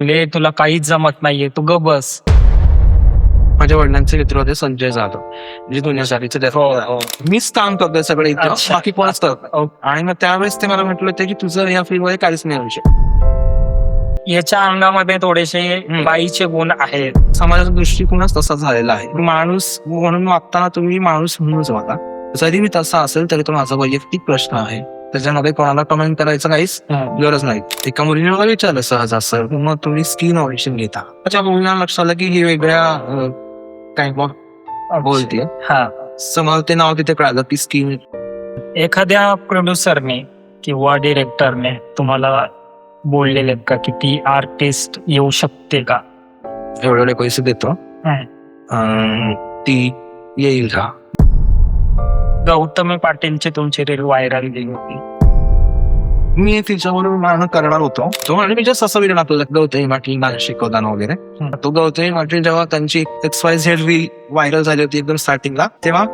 ले तुला काहीच जमत नाहीये, तू गप बस. माझ्या वडिलांचे मित्र होते संजय जाधव, जे दुनियासारीचे मीच काम करतोय सगळे इथं, अच्छा. बाकी कोणच करत. आणि मग त्यावेळेस ते मला म्हटलं होते की तुझं या फील्डमध्ये काहीच नाही विषय. याच्या अंगामध्ये थोडेसे बाईचे गुण आहेत. समाजाचा दृष्टिकोनच तसा झालेला आहे. माणूस म्हणून वागताना तुम्ही माणूस म्हणूनच वागा. जरी मी तसा असेल तरी तो माझा वैयक्तिक प्रश्न आहे. त्याच्यामध्ये कोणाला कमेंट करायचं काहीच गरज नाही. एका मुलीने मला विचारलं सहज असं, मग तुम्ही स्किन ऑडिशन घेता. त्याच्या मुलीला लक्षात आलं की ही वेगळ्या टाइप ऑफ बोलते. हा, मला ते नाव तिथे कळालं की स्किन. एखाद्या प्रोड्युसरने किंवा डिरेक्टरने तुम्हाला बोललेले का की ती आर्टिस्ट येऊ शकते का? एवढे पैसे देतो ती येईल का? गौतमी पाटीलची तुमची रील व्हायरल गेली होती. मी तिच्यावरून मागणं करणार होतो. तो आणि मी जस्ट असं विचार आपल्याला गौतमी पाटील डान्स शिकवताना वगैरे. तो गौतमी पाटील जेव्हा त्यांची XYZ रील व्हायरल झाली होती एकदम स्टार्टिंगला, तेव्हा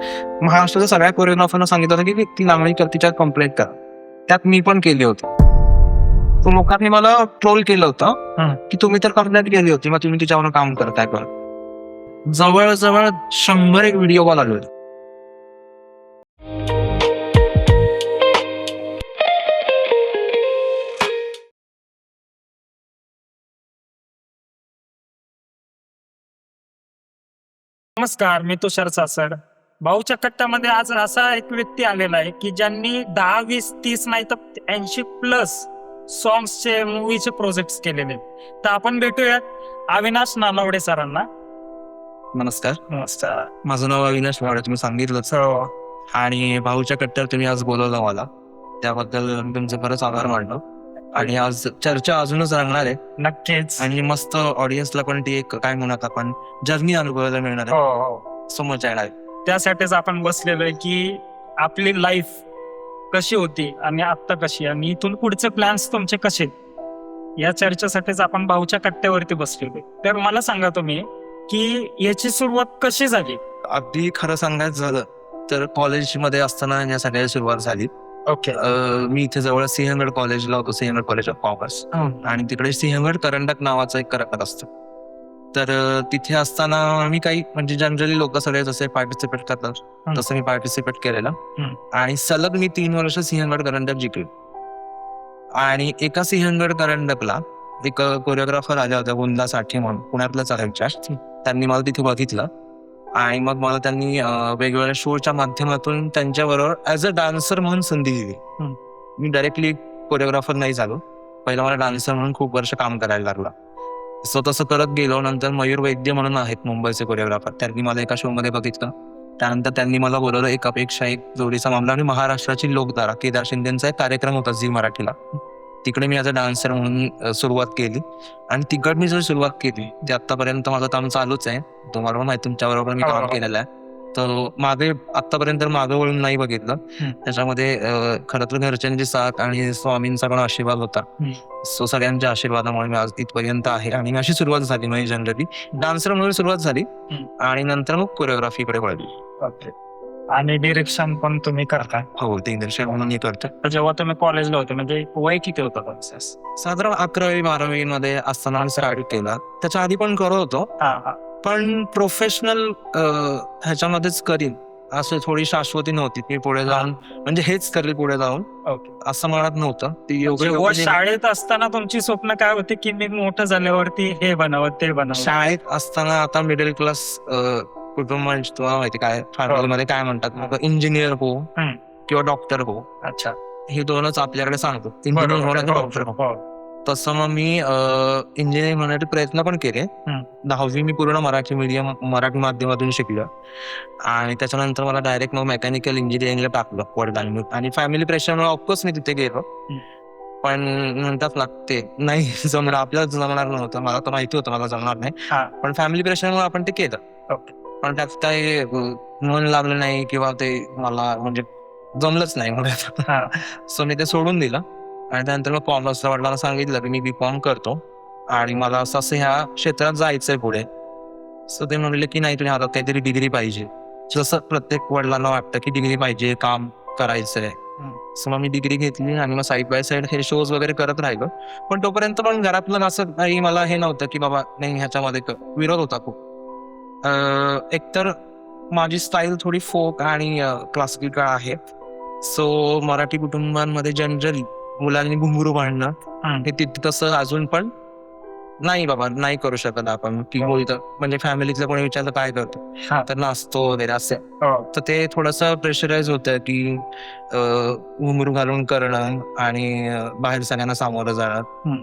महाराष्ट्राच्या सगळ्या कोरिओग्राफरना सांगितलं होतं की ती लांबणी कर, तिच्यात कंप्लेंट कर. त्यात मी पण केली होती. तो लोकांनी मला ट्रोल केलं होतं की तुम्ही तर कंप्लेंट केली होती, मग तुम्ही तिच्यावर काम करताय का? जवळजवळ 100 व्हिडिओ कॉल आले होते. नमस्कार, मी तुषार सासड. भाऊच्या कट्ट्यामध्ये आज असा एक व्यक्ती आलेला आहे की ज्यांनी 10, 20, 30 नाही तर 80+ सॉंग्सचे मूवीचे प्रोजेक्ट केलेले. तर आपण भेटूयात अविनाश नानावडे सरांना. नमस्कार, नमस्कार. माझं नाव अविनाश वाडे, तुम्ही सांगितलंच. आणि भाऊच्या कट्ट्यावर तुम्ही आज बोलवलं मला, त्याबद्दल तुमचे खरंच आभार मानलो. आणि आज चर्चा अजूनच रंगणार आहे नक्कीच. आणि मस्त ऑडियन्सला पण ती एक काय म्हणत आपण जर्नी अनुभवायला मिळणार हो आहे. हो, समज येणार आहे. त्यासाठीच आपण बसलेलो आहे की आपली लाईफ कशी होती आणि आता कशी, आणि इथून पुढचे प्लॅन्स तुमचे कसे, या चर्चेसाठीच आपण भाऊच्या कट्ट्यावरती बसलेलो. तर मला सांगा तुम्ही की याची सुरुवात कशी झाली? अगदी खरं सांगायचं झालं तर कॉलेजमध्ये असताना या सगळ्याची सुरुवात झाली. ओके. मी इथे जवळ सिंहगड कॉलेजला होतो, सिंहगड कॉलेज ऑफ कॉमर्स. आणि तिकडे सिंहगड करंडक नावाचं एक करंडक असतं. तर तिथे असताना मी काही म्हणजे जनरली लोक सगळे जसे पार्टिसिपेट करतात तसं मी पार्टिसिपेट केलेलं. आणि सलग मी 3 वर्ष सिंहगड करंडक जिंकले. आणि एका सिंहगड करंडकला एक कोरिओग्राफर आल्या होत्या, वृंदा साठे म्हणून, पुण्यातल्याच आहेत. त्यांनी मला तिथे बघितलं आणि मग मला त्यांनी वेगवेगळ्या शोच्या माध्यमातून त्यांच्याबरोबर ऍज अ डान्सर म्हणून संधी दिली. मी डायरेक्टली कोरिओग्राफर नाही झालो. पहिला मला डान्सर म्हणून खूप वर्ष काम करायला लागलं. सो तसं करत गेलो. नंतर मयूर वैद्य म्हणून आहेत मुंबईचे कोरिओग्राफर, त्यांनी मला एका शो मध्ये बघितलं. त्यानंतर त्यांनी मला बोलवलं एकापेक्षा एक जोडीचा मामला आणि महाराष्ट्राची लोकधारा केदार शिंदेचा एक कार्यक्रम होता झी मराठीला. तिकडे मी ॲज अ डान्सर म्हणून सुरुवात केली. आणि तिकडे जर सुरुवात केली ते आतापर्यंत माझं काम चालूच आहे. तुम्हाला माहिती, तुमच्याबरोबर मी काम केलेलं आहे. तर मागे आतापर्यंत मागं वळून नाही बघितलं. त्याच्यामध्ये खरं तर घरच्यांची साथ आणि स्वामींचा पण आशीर्वाद होता. सो सगळ्यांच्या आशीर्वादामुळे मी आज इथपर्यंत आहे. आणि मी अशी सुरुवात झाली, म्हणजे जनरली डान्सर म्हणून सुरुवात झाली आणि नंतर मग कोरिओग्राफीकडे वळली. ओके. आणि डिरेक्शन पण तुम्ही करता? हो, दिग्दर्शक म्हणून मी करतो. तर जेव्हा तुम्ही कॉलेजला होते म्हणजे वय किती होतं? साधारण 11वी 12वी मध्ये असताना स्टार्ट केला. त्याच्या आधी पण करत होतो, पण प्रोफेशनल ह्याच्यामध्येच करीन असं थोडी शाश्वती नव्हती. मी पुढे जाऊन म्हणजे हेच करेल पुढे जाऊन असं म्हणत नव्हतं. जेव्हा शाळेत असताना तुमची स्वप्न काय होती की मी मोठं झाल्यावरती हे बनावं ते बनावं? शाळेत असताना आता मिडल क्लास कुटुंब तुम्हाला माहिती काय फॅमिलीमध्ये काय म्हणतात, इंजिनियर हो किंवा डॉक्टर हो. अच्छा. हे दोनच आपल्याकडे सांगतो, इंजिनियर हो, डॉक्टर हो. तसं मग मी इंजिनिअरिंग होण्याचे प्रयत्न पण केले. 10वी मी पूर्ण मराठी माध्यमातून शिकलो. आणि त्याच्यानंतर मला डायरेक्ट मग मेकॅनिकल इंजिनिअरिंगला टाकलं वडिलांनी. आणि फॅमिली प्रेशरमुळे ऑफकोर्स मी तिथे गेलो. पण म्हणतात ना ते नाही जमणार, आपल्याला जमणार नव्हतं. मला तर माहिती होतं मला जमणार नाही, पण फॅमिली प्रेशरमुळे आपण ते केलं. पण त्यात काही मन लागलं नाही किंवा ते मला म्हणजे जमलंच नाही मला. सो मी ते सोडून दिलं. आणि त्यानंतर मग कॉमर्सला वडिलांना सांगितलं की मी B.Com करतो आणि मला असं ह्या क्षेत्रात जायचंय पुढे. सो ते म्हणले की नाही, तुम्ही हातात काहीतरी डिग्री पाहिजे. जसं प्रत्येक वडिलांना वाटतं की डिग्री पाहिजे, काम करायचंय. सो मग मी डिग्री घेतली आणि मग साईड बाय साईड हे शोज वगैरे करत राहिलो. पण तोपर्यंत पण घरातलं असं काही मला हे नव्हतं की बाबा नाही ह्याच्यामध्ये विरोध होता खूप. एकतर माझी स्टाईल थोडी फोक आणि क्लासिकल आहे. सो मराठी कुटुंबांमध्ये जनरली मुलांनी घुंगरू बांधणं हे तिथे तसं अजून पण नाही बाबा नाही करू शकत आपण की बोलतं म्हणजे फॅमिलीतलं कोणी विचारलं काय करतो तर नाचतो वगैरे असं. तर ते थोडंसं प्रेशराईज होतं की घुंगरू घालून करणं आणि बाहेर सगळ्यांना सामोरं जाणं.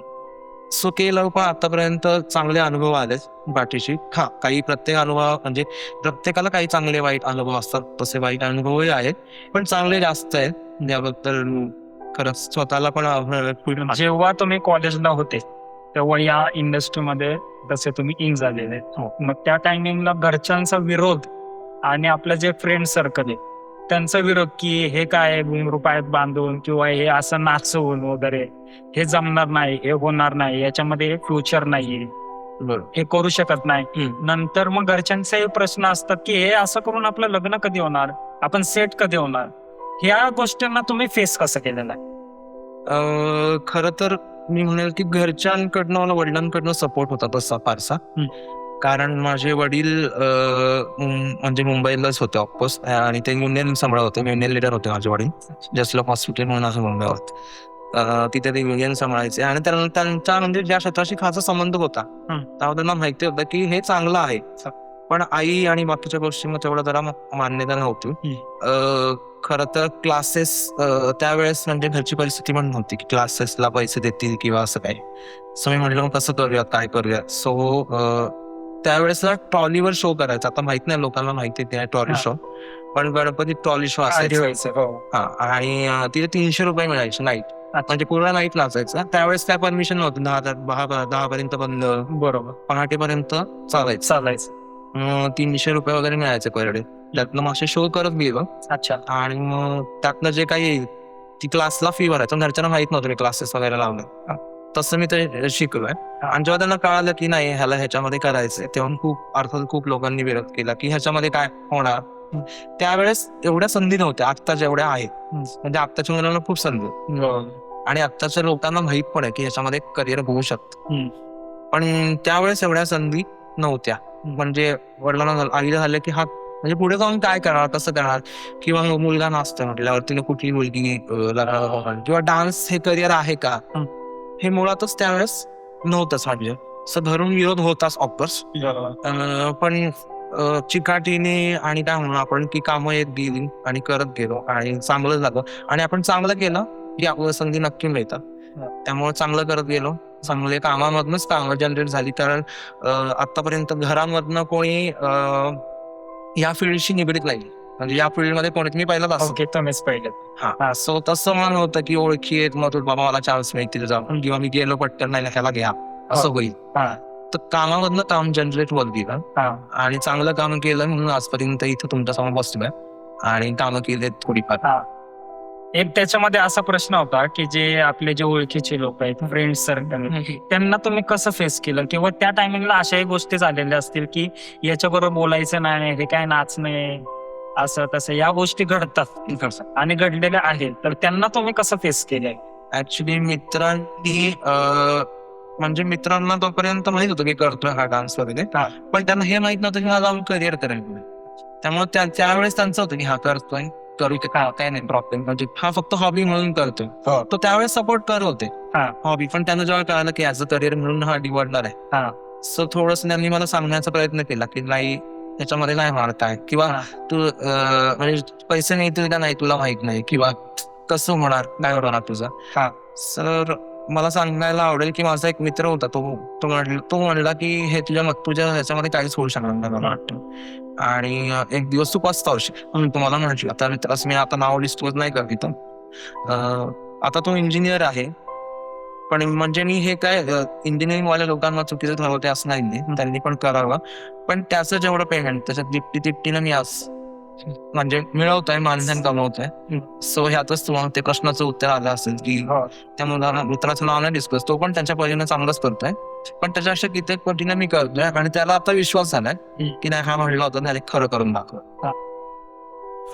सो केलं पण आतापर्यंत चांगले अनुभव आले पाठीशी. हा काही प्रत्येक अनुभव म्हणजे प्रत्येकाला काही चांगले वाईट अनुभव असतात तसे वाईट अनुभवही आहेत पण चांगले जास्त आहेत याबद्दल खरंच स्वतःला पण जेव्हा तुम्ही कॉलेजला होते तेव्हा या इंडस्ट्रीमध्ये तसे तुम्ही इन झालेले. मग त्या टायमिंगला घरच्यांचा विरोध आणि आपलं जे फ्रेंड सर्कल आहे त्यांचा विरोध की हे काय घुंगरू पायात बांधून किंवा हे असं नाचवून वगैरे हे जमणार नाही, हे होणार नाही, याच्यामध्ये फ्युचर नाहीये, हे करू शकत नाही. नंतर मग घरच्यांचाही प्रश्न असतात की हे असं करून आपलं लग्न कधी होणार, आपण सेट कधी होणार, ह्या गोष्टींना तुम्ही फेस कसं केलेलं आहे? खरं तर मी म्हणेल की घरच्यांकडनं मला वडिलांकडनं सपोर्ट होता तसा फारसा. कारण माझे वडील म्हणजे मुंबईलाच होते ऑफकोर्स आणि ते युनियन सांभाळत होते, युनियन लीडर होते माझे वडील जसलोक हॉस्पिटल म्हणून असं मुंबईवर. तिथे ते युनियन सांभाळायचे आणि त्यांचा म्हणजे ज्या क्षेत्राशी खासा संबंध होता तेव्हा त्यांना माहिती होतं की हे चांगलं आहे. पण आई आणि बाकीच्या गोष्टी मग तेवढं जरा मान्यता नव्हती. खरं तर क्लासेस त्यावेळेस म्हणजे घरची परिस्थिती पण नव्हती की क्लासेसला पैसे देतील किंवा असं काही. सो मी म्हटलं मग कसं करूया काय करूया. सो त्यावेळेस ट्रॉलीवर शो करायचा. आता माहित नाही लोकांना माहिती आहे ट्रॉली शो पण गणपती ट्रॉली शो असायचा आणि तिथे 300 रुपये मिळायचे नाईट म्हणजे पूर्ण नाईट नाचायचं. त्यावेळेस काय परमिशन नव्हतं 10 पर्यंत बंद बरोबर पहाटेपर्यंत चालायचं. 300 रुपये वगैरे मिळायचे पर डे. त्यातनं मग असे शो करत गेलो. अच्छा. आणि मग त्यातनं जे काही येईल ती क्लासला फी भरायचं. घरच्यांना माहित नव्हतं मी क्लासेस वगैरे लावलं तसं मी ते शिकलोय. आणि जेव्हा त्यांना कळालं की नाही ह्याला ह्याच्यामध्ये करायचंय तेव्हा अर्थात खूप लोकांनी विरोध केला की ह्याच्यामध्ये काय होणार. त्यावेळेस एवढ्या संधी नव्हत्या आत्ता जेवढ्या आहेत. म्हणजे आत्ताच्या मुलांना खूप संधी आणि आत्ताच्या लोकांना माहित पण आहे की ह्याच्यामध्ये करिअर होऊ शकतं. पण त्यावेळेस एवढ्या संधी नव्हत्या. म्हणजे वडिलांना आईला झालं की हा म्हणजे पुढे जाऊन काय करणार कसं करणार किंवा मुलगा नाचतो म्हटल्यावर तिने कुठली मुलगी किंवा डान्स हे करिअर आहे का हे मुळातच त्यावेळेस नव्हतंच. म्हणजे असं धरून विरोध होताच ऑफकोर्स. पण चिकाटीने आणि काय म्हणून आपण की कामं येत गेली आणि करत गेलो आणि चांगलं झालं आणि आपण चांगलं केलं की आपल्याला संधी नक्की मिळतात. त्यामुळे चांगलं करत गेलो. चांगले कामामधनच कामं जनरेट झाली. कारण आतापर्यंत घरामधनं कोणी या फील्डशी निगडीत नाही म्हणजे या फील्डमध्ये कोणी मी पहिलाच असतो. सो तसं म्हणून होतं की ओळखी आहेत मग बाबा मला चान्स मिळतील जाऊन किंवा मी गेलो पटकन नाही ह्याला घ्या असं होईल. तर कामामधनं काम जनरेट होत गेलं आणि चांगलं काम केलं म्हणून आजपर्यंत इथं तुमच्या समोर बसलोय आणि कामं केलेत थोडीफार. एक त्याच्यामध्ये असा प्रश्न होता की जे आपले जे ओळखीचे लोक आहेत फ्रेंड सर्कल त्यांना तुम्ही कसं फेस केलं किंवा त्या टायमिंगला अशाही गोष्टी झालेल्या असतील की याच्याबरोबर बोलायचं नाही, हे काय नाचणे असं तसं या गोष्टी घडतात आणि घडलेल्या आहेत. तर त्यांना तुम्ही कसं फेस केलंय? ऍक्च्युली मित्रांनी म्हणजे मित्रांना तोपर्यंत माहित होतं की करतोय हा डान्स वगैरे पण त्यांना हे माहित नव्हतं की हा जाऊन करिअर करायला. त्यामुळे त्यावेळेस त्यांचं होतं की हा करतोय करू काय नाही प्रॉब्लेम म्हणजे हा फक्त हॉबी म्हणून करतोय. तो त्यावेळेस सपोर्ट करत होते हॉबी. पण त्यांना जेव्हा कळालं की ऍज अ करिअर म्हणून हा निवडणार आहे सो थोडस त्यांनी मला सांगण्याचा प्रयत्न केला की नाही त्याच्यामध्ये नाही होणार काय किंवा तू म्हणजे पैसे मिळतील का नाही तुला माहित नाही किंवा कसं होणार काय होणार तुझं. सर मला सांगायला आवडेल की माझा एक मित्र होता तो म्हणला की हे तुझ्या ह्याच्यामध्ये काहीच होऊ शकणार नाही मला वाटतं. आणि एक दिवस तू पस्तावशील तुम्हाला म्हटलं तर मित्रास मी आता नाव डिस्क्लोज नाही करत इथं. आता तो इंजिनियर आहे पण म्हणजे मी हे काय इंजिनिअरिंग वाल्या लोकांना चुकीचं ठरवते असं नाही त्यांनी पण करावं. पण त्याचं जेवढं पेमेंट त्याच्यात तिप्टीनं मी आज म्हणजे मिळवतोय मानधन कमवतोय. सो ह्यातच तुम्हाला ते प्रश्नाचं उत्तर आलं असेल की त्या मुलाला मित्राचं नाव नाही डिस्कस तो पण त्यांच्या परीने चांगलंच करतोय पण त्याच्या अशा कित्येक पटीने मी करतोय आणि त्याला आता विश्वास झालाय की नाही हा म्हणला होता त्याने खरं करून दाखव.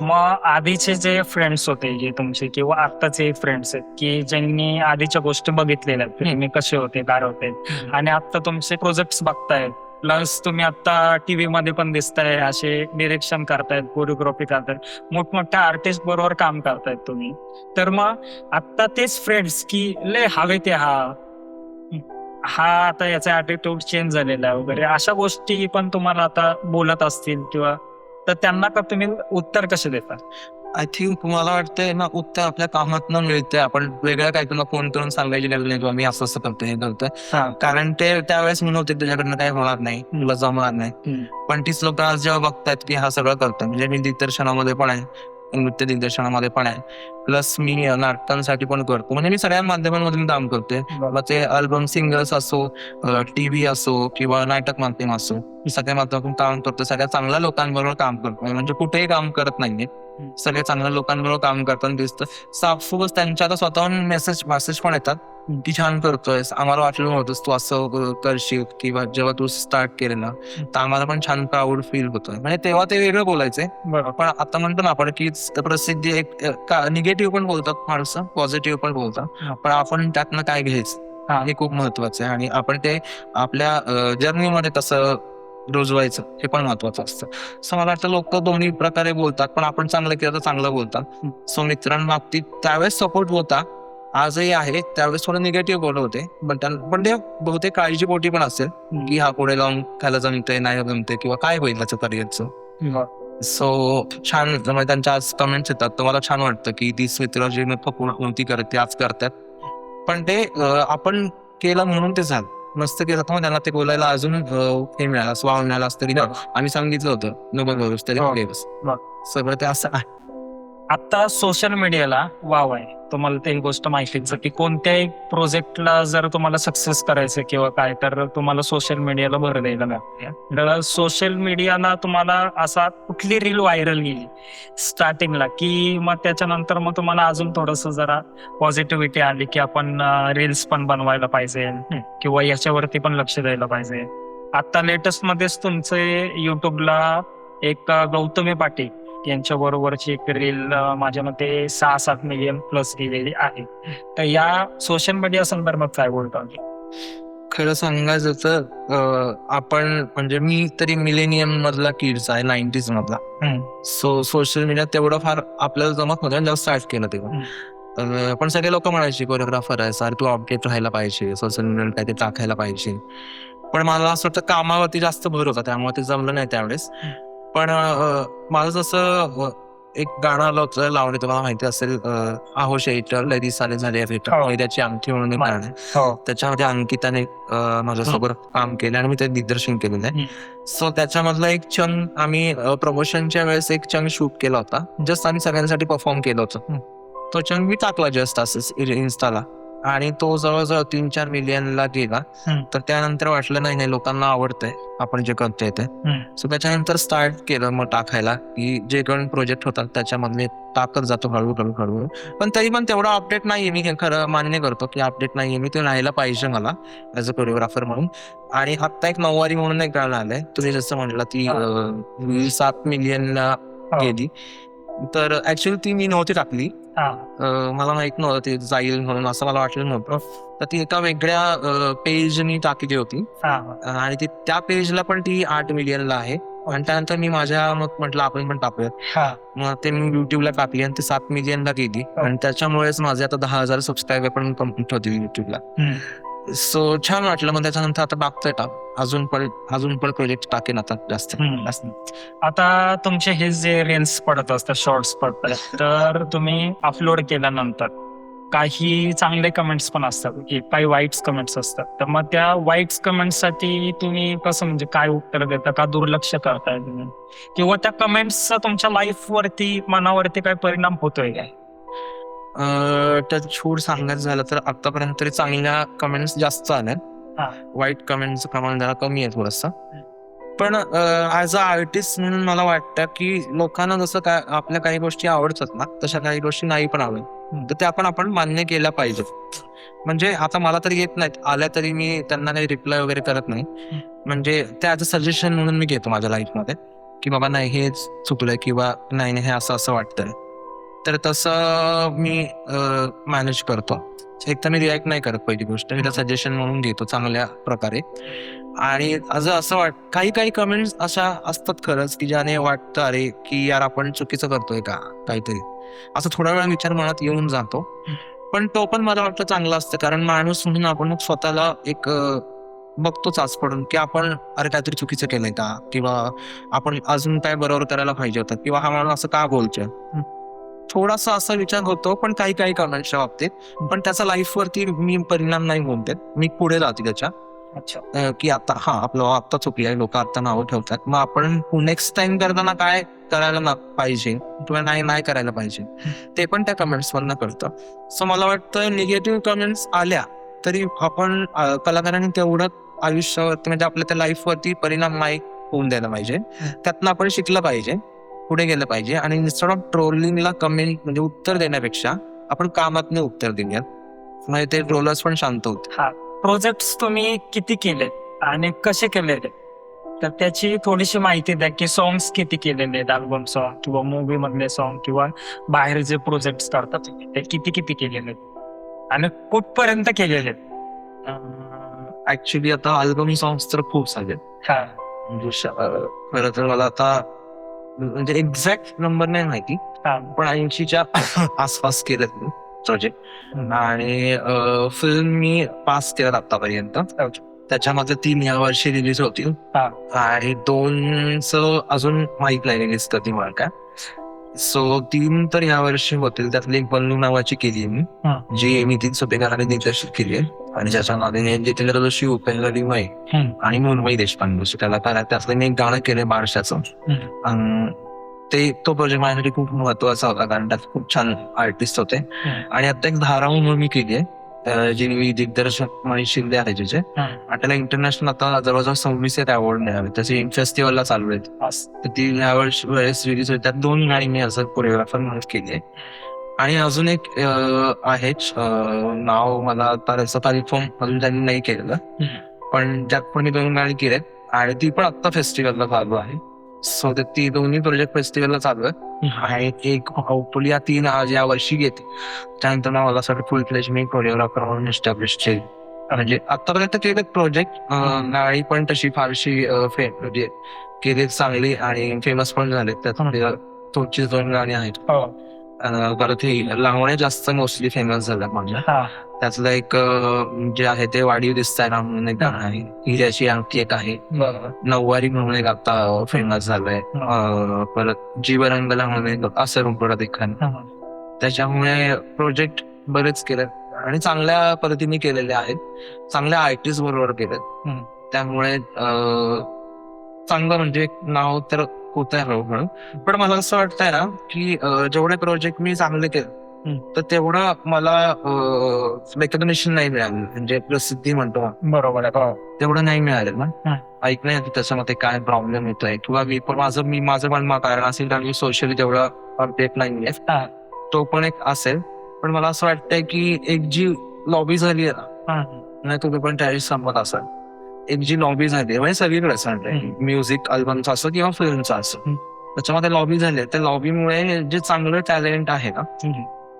मग आधीचे जे फ्रेंड्स होते जे तुमचे किंवा आत्ताचे फ्रेंड्स आहेत की ज्यांनी आधीच्या गोष्टी बघितलेल्या आहेत, तुम्ही कसे होते काय होते आणि आता तुमचे प्रोजेक्ट बघतायत, प्लस तुम्ही आता टीव्ही मध्ये पण दिसताय, असे डिरेक्शन करतायत, कोरिओग्राफी करतायत, मोठमोठ्या आर्टिस्ट बरोबर काम करतायत तुम्ही, तर मग आता तेच फ्रेंड्स की लय हवे ते हा आता याचा ऍटिट्यूड चेंज झालेला आहे वगैरे अशा गोष्टी पण तुम्हाला आता बोलत असतील किंवा, तर त्यांना का तुम्ही उत्तर कसे देता? आय थिंक मला वाटतंय ना, उत्तर आपल्या कामात न मिळते. आपण वेगळं काही तुला फोन करून सांगायची गरज नाही, मी असं असं करतोय, हे करतोय. कारण ते त्यावेळेस म्हणून होते तुझ्याकडनं काही होणार नाही, तुला जमणार नाही. पण तीच लोक आज जेव्हा बघतायत की हा सगळं करतोय, म्हणजे मी दिग्दर्शनामध्ये पण आहे, नृत्य दिग्दर्शनामध्ये पण आहे, प्लस मी नाटकांसाठी पण करतो, म्हणजे मी सगळ्या माध्यमांमधून काम करतोय. मग ते अल्बम सिंगर्स असो, टीव्ही असो किंवा नाटक माध्यम असो, सगळ्या माध्यमातून काम करतो, सगळ्या चांगल्या लोकांबरोबर काम करतो, म्हणजे कुठेही काम करत नाहीये, सगळ्या चांगल्या लोकांबरोबर काम करताना दिसतं. साफसुफ त्यांच्या आता स्वतःहून मेसेज पण येतात की छान करतोय, आम्हाला वाटलं नव्हतंस तू असं करशील, किंवा जेव्हा तू स्टार्ट केलं ना तर आम्हाला पण छान प्राऊड फील होतोय. म्हणजे तेव्हा ते वेगळं बोलायचंय, पण आता म्हणतो ना आपण की प्रसिद्धी एक निगेटिव्ह पण बोलतात माणसं, पॉझिटिव्ह पण बोलतात, पण आपण त्यातनं काय घ्यायचं हे खूप महत्वाचं आहे. आणि आपण ते आपल्या जर्नीमध्ये तसं रुजवायचं हे पण महत्वाचं असतं. सो मला वाटतं लोक दोन्ही प्रकारे बोलतात, पण आपण चांगलं केलं तर चांगलं बोलतात. सो मित्रांबाबतीत त्यावेळेस सपोर्ट होता, आजही आहे, त्यावेळेस थोडं निगेटिव्ह बोलत होते, पण ते बहुतेक काळजीपोटी पण असेल की हा पुढे जाऊन त्याला जमतंय नाही जमतंय किंवा काय होईल त्याचं करिअरचं. सो छान, म्हणजे त्यांच्या आज कमेंट्स येतात तर मला छान वाटतं की तीच मित्र जी नव्हती करत ते आज करतात. पण ते आपण केलं म्हणून ते झालं, मस्त केलं तर मग त्यांना ते बोलायला अजून हे मिळालं, स्वाव मिळाला असतं तरी आम्ही सांगितलं होतं नको बोलूस तरी सगळं ते असं आहे. आता सोशल मीडियाला वाव आहे, तुम्हाला ते गोष्ट माहितीच की कोणत्याही प्रोजेक्टला जर तुम्हाला सक्सेस करायचं किंवा काय, तर तुम्हाला सोशल मीडियाला भर द्यायला लागते. तर सोशल मीडियाला तुम्हाला असा कुठली रील व्हायरल गेली स्टार्टिंगला की मग त्याच्यानंतर मग तुम्हाला अजून थोडस जरा पॉझिटिव्हिटी आली की आपण रील्स पण बनवायला पाहिजे किंवा याच्यावरती पण लक्ष द्यायला पाहिजे. आता लेटेस्ट मध्येच तुमचे युट्यूबला एक गौतमी पाटील यांच्या बरोबरची एक रील माझ्या मते 6-7 मिलियन प्लस गेलेली आहे. तर या सोशल मीडिया संदर्भात काय बोलतो? खरं सांगायचं तर आपण म्हणजे मी तरी मिलेनियम मधला किड्स आहे, 90s मधला. सो सोशल मीडिया तेवढं फार आपल्याला जमत नव्हतं जेव्हा स्टार्ट केलं तेव्हा. पण सगळे लोक म्हणायचे कोरिओग्राफर आहे सर, तू अपडेट राहायला पाहिजे, सोशल मीडियावर काय ते टाकायला पाहिजे. पण मला असं वाटतं कामावरती जास्त भर होता, त्यामुळे ते जमलं नाही त्यावेळेस. पण माझं जसं एक गाणं आलं होतं लावणी, तुम्हाला माहिती असेल, आहो शेटर लई साले झाले त्याची अंगठी म्हणून एक गाणं आहे. त्याच्यामध्ये अंकिताने माझ्यासोबत काम केलं आणि मी ते दिग्दर्शन केलेलं आहे. सो त्याच्यामधला एक क्षण आम्ही प्रमोशनच्या वेळेस एक क्षण शूट केला होता, जस्ट आम्ही सगळ्यांसाठी परफॉर्म केलं होतं. तो क्षण मी टाकला जस्ट असंच इन्स्टाला, आणि तो जवळजवळ 3-4 मिलियनला गेला. तर त्यानंतर वाटलं नाही लोकांना आवडतंय आपण जे करतोय ते. सो त्याच्यानंतर स्टार्ट केलं मग टाकायला की जे पण प्रोजेक्ट होतात त्याच्यामधले टाकत जातो हळूहळू. पण तरी पण तेवढा अपडेट नाहीये, मी खरं मान्य करतो की अपडेट नाहीये, मी ते राहायला पाहिजे मला ऍज अ कोरिओग्राफर म्हणून. आणि आता एक नऊवारी म्हणून एक गाणं आलंय, तुम्ही जसं म्हणलं ती 7 मिलियनला गेली, तर ऍक्च्युअली ती मी नव्हती टाकली, मला माहित नव्हतं ते जाईल म्हणून, असं मला वाटलं नव्हतं. तर ती एका वेगळ्या पेजनी टाकली होती आणि त्या पेजला पण ती 8 मिलियनला आहे. आणि त्यानंतर मी माझ्या मग म्हटलं आपण पण टाकूया, मग ते मी युट्यूबला टाकली आणि ती 7 मिलियनला गेली. आणि त्याच्यामुळेच माझे आता 10,000 सबस्क्रायबर पण कम्प्लीट होतील युट्यूबला. सो छान वाटलं. मग त्याच्यानंतर आता टाकतोय अजून पण प्रोजेक्ट टाकेन आता जास्त. आता तुमचे हे जे रील्स पडत असतात, शॉर्ट्स पडतात, तर तुम्ही अपलोड केल्यानंतर काही चांगले कमेंट्स पण असतात की काही वाईट कमेंट्स असतात, तर मग त्या वाईट कमेंट्स साठी तुम्ही कसं, म्हणजे काय उत्तर देता, का दुर्लक्ष करताय तुम्ही, किंवा त्या कमेंट्सचा तुमच्या लाईफ वरती, मनावरती काय परिणाम होतोय काय? तर छूट सांगायचं झालं तर आतापर्यंत तरी चांगल्या कमेंट्स जास्त आल्या, वाईट कमेंटचं प्रमाण जरा कमी आहे थोडंसं. पण ऍज अ आर्टिस्ट म्हणून मला वाटतं की लोकांना जसं काय आपल्या काही गोष्टी आवडतात ना, तशा काही गोष्टी नाही पण आवडत, तर त्या पण आपण मान्य केल्या पाहिजेत. म्हणजे आता मला तरी येत नाहीत, आल्या तरी मी त्यांना काही रिप्लाय वगैरे करत नाही, म्हणजे ते ऍज अ सजेशन म्हणून मी घेतो माझ्या लाईफमध्ये. की बाबा नाही हेच चुकलंय किंवा नाही नाही हे असं असं वाटतंय, तर तसं मी मॅनेज करतो. एक तर मी रिॲक्ट नाही करत, पहिली गोष्ट मी सजेशन म्हणून घेतो चांगल्या प्रकारे. आणि असं काही काही कमेंट्स अशा असतात खरंच की ज्याने वाटतं अरे की यार आपण चुकीचं करतोय का काहीतरी, असं थोडा वेळा विचार मनात येऊन जातो. पण तो पण मला वाटतं चांगला असतं, कारण माणूस म्हणून आपण मग स्वतःला एक बघतोच आज पडून की आपण अरे काहीतरी चुकीचं केलंय का, किंवा आपण अजून काय बरोबर करायला पाहिजे होतं, किंवा हा माणूस असं का बोलतोय. थोडासा असा विचार होतो, पण काही काही कमेंट्सच्या बाबतीत. पण त्याचा लाईफवरती मी परिणाम नाही होत, मी पुढे जाते त्याच्या. अच्छा. की आता आपलं आता चुकली आहे, लोक आता नावं ठेवतात, मग आपण नेक्स्ट टाइम करताना काय करायला पाहिजे किंवा नाही करायला पाहिजे ते पण त्या कमेंट्स वरनं कळतं. सो मला वाटतं निगेटिव्ह कमेंट्स आल्या तरी आपण कलाकारांनी तेवढं आयुष्यावरती म्हणजे आपल्या त्या लाईफवरती परिणाम नाही होऊन द्यायला पाहिजे. त्यातनं आपण शिकलं पाहिजे, पुढे गेलं पाहिजे. आणि इन्स्टेड ऑफ ट्रोलिंगला कमेंट म्हणजे उत्तर देण्यापेक्षा आपण कामातनं उत्तर देऊयात, म्हणजे ते ट्रोलर्स पण शांत होते. हा, प्रोजेक्ट तुम्ही किती केले आणि कसे केलेले, तर त्याची थोडीशी माहिती द्या की सॉंग्स किती केलेले आहेत, अल्बम सॉन्ग किंवा मूवी मधले सॉन्ग किंवा बाहेर जे प्रोजेक्ट करतात ते किती किती केलेले आहेत आणि कुठपर्यंत केलेले आहेत. ऍक्च्युली आता अल्बम सॉंग्स तर खूप झाले. हा. म्हणजे खरं तर मला आता म्हणजे एक्झॅक्ट नंबर नाही माहिती, हा. पण 80च्या आसपास केलेत मी प्रोजेक्ट. आणि फिल्म मी पास केल्यात आतापर्यंत. त्याच्यामध्ये 3 या वर्षी रिलीज होतील हा. आणि 2चं अजून माहित नाही रिलीज कधी मला काय. सो 3 तर या वर्षी होतील. त्यातली एक बल्लू नावाची केली मी, जी नितीन सुपेकरांनी दिग्दर्शित केली आहे. आणि ज्याच्यामध्ये जितेंद्र जोशी, उपेंद्र लिमये आणि मुन्मयी देशपांडे कलाकार आहेत. त्यातलं मी एक गाणं केलंय बारशाचं. तो प्रोजेक्ट माझ्यासाठी खूप महत्वाचा होता, कारण त्यात खूप छान आर्टिस्ट होते. आणि आता एक धाराव म्हणून मी केली आहे, जी दिग्दर्शक मनीष शिंदे आहे त्याचे. आणि त्याला इंटरनॅशनल आता जवळजवळ 26 अवॉर्ड मिळाले, त्याचे फेस्टिवलला चालू आहेत. तर ती ह्या वेळेस रिलीज होती. त्यात 2 गाणी मी असं कोरिओग्राफर म्हणून केली आहे. आणि अजून एक आहे, नाव मला आता त्याचं कन्फर्म अजून त्यांनी नाही केलेलं, पण त्यात पण मी 2 गाणी केलेत आणि ती पण आता फेस्टिवलला चालू आहे. सो ती दोन्ही प्रोजेक्ट फेस्टिवलला चालू आहे. आणि एक होपफुली या 3 या वर्षी येते. त्यानंतर मला असं फुल फ्लेज मी कोरिओग्राफर म्हणून एस्टॅब्लिश केली. म्हणजे आतापर्यंत केले प्रोजेक्ट, गाणी पण तशी फारशी म्हणजे केली चांगली आणि फेमस पण झाले. त्यात 2 गाणी आहेत. परत हे लावण्या जास्त मोस्टली फेमस झाल्या माझ्या. त्यातलं एक जे आहे ते वाढीव दिसताय ना म्हणून एक गाणं आहे, हिऱ्याची अंगठी एक आहे, नऊवारी म्हणून एक आता फेमस झालंय. परत जीवरंगला म्हणून एक असं रुपडा देखील. त्याच्यामुळे प्रोजेक्ट बरेच केले आणि चांगल्या पद्धतीने केलेले आहेत, चांगल्या आर्टिस्ट बरोबर केलेत. त्यामुळे चांगलं म्हणजे नाव तर होत आहे हळूहळू. पण मला असं वाटतंय ना की जेवढे प्रोजेक्ट मी चांगले केले तर तेवढं मला रेकग्नेशन नाही मिळालं, म्हणजे प्रसिद्धी म्हणतो बरोबर आहे. तेवढं नाही मिळालं ना. ऐकण्यात त्याच्यामध्ये काय प्रॉब्लेम येतोय, किंवा माझं पण कारण असेल कारण मी सोशली तेवढं अपडेट नाहीये, तो पण एक असेल. पण मला असं वाटतंय की एक जी लॉबी झाली आहे ना, तुम्ही पण त्यावेळी संमत असाल, एक जी लॉबी झाली म्हणजे सगळीकडे असं म्युझिक अल्बमचं असं किंवा फिल्मचं असं, त्याच्यामध्ये लॉबी झाली. त्या लॉबीमुळे जे चांगलं टॅलेंट आहे ना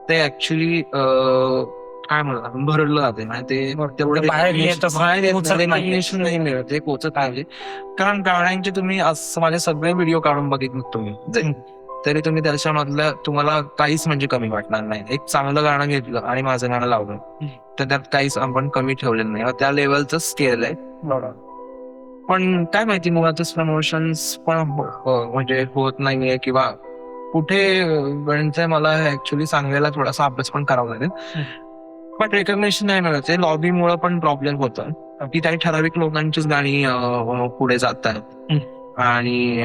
ते ऍक्च्युली काय म्हणतात भरडलं जाते. ते तेवढं रेकग्नेशन नाही मिळत, ते पोचत आहे. कारण गाण्यांचे तुम्ही माझे सगळे व्हिडिओ काढून बघितले तुम्ही तरी तुम्ही त्याच्यामधलं तुम्हाला काहीच म्हणजे कमी वाटणार नाही. एक चांगलं गाणं घेतलं आणि माझं गाणं लावलं तर त्यात काहीच आपण कमी ठेवलेलं नाही, त्या लेवलचं स्केल आहे. पण काय माहिती मुळातच प्रमोशन्स पण म्हणजे होत नाहीये किंवा कुठे गणित मला ऍक्च्युली सांगायला थोडासा अभ्यास पण करावा लागेल. पण रेकग्नेशन नाही मिळत, लॉबीमुळे पण प्रॉब्लेम होतं की काही ठराविक लोकांचीच गाणी पुढे जातात आणि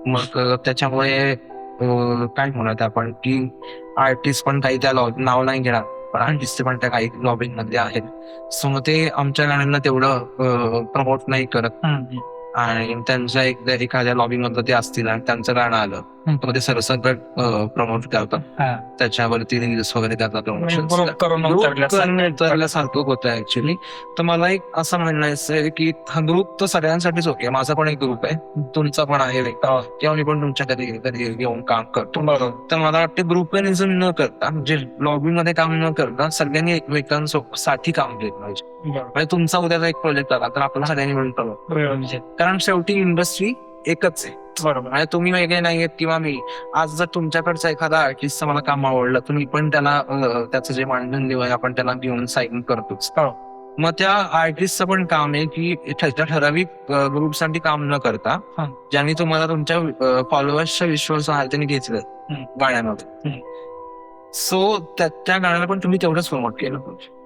मग त्याच्यामुळे काय म्हणत आपण की आर्टिस्ट पण काही त्या नाव नाही घेणार, पण आर्टिस्ट पण त्या काही लॉबीमध्ये आहेत. सो मग ते आमच्या गाण्यांना तेवढं प्रमोट नाही करत. आणि त्यांच्या एखाद्या लॉबीमध्ये ते असतील आणि त्यांचं गाणं आलं मध्ये सरसकट प्रमोट करतात. हा. त्याच्यावरती रील्स वगैरे करतात, प्रमोशन ग्रुप करून उतरल्यासारखं होतं ऍक्च्युली. तर मला एक असं म्हणायचं आहे की हा ग्रुप तर सगळ्यांसाठीच ओके. माझा पण एक ग्रुप आहे, तुमचा पण आहे किंवा मी पण तुमच्या कधी कधी येऊन काम करतो. तर मला वाटतं ग्रुपनिझम न करता, म्हणजे लॉबी मध्ये काम न करता सगळ्यांनी एकमेकांसाठी काम केलं पाहिजे. म्हणजे तुमचा उद्याचा एक प्रोजेक्ट आला तर आपण सगळ्यांनी मिळून करू, कारण शेवटी इंडस्ट्री एकच आहे. बरोबर. आणि तुम्ही वेगळे नाहीयेत किंवा मी. आज जर तुमच्याकडचा एखादा आर्टिस्टचं मला काम आवडलं, तुम्ही पण त्याला त्याचं जे मानधन देऊ आहे आपण त्याला घेऊन साईन करतोच. मग त्या आर्टिस्टचं पण काम आहे की ठराविक ग्रुपसाठी काम न करता ज्यांनी तुम्हाला तुमच्या फॉलोअर्सच्या विश्वासाने घेतलं गाण्यामध्ये, सो त्या गाण्याला पण तुम्ही तेवढंच प्रमोट केलं पाहिजे.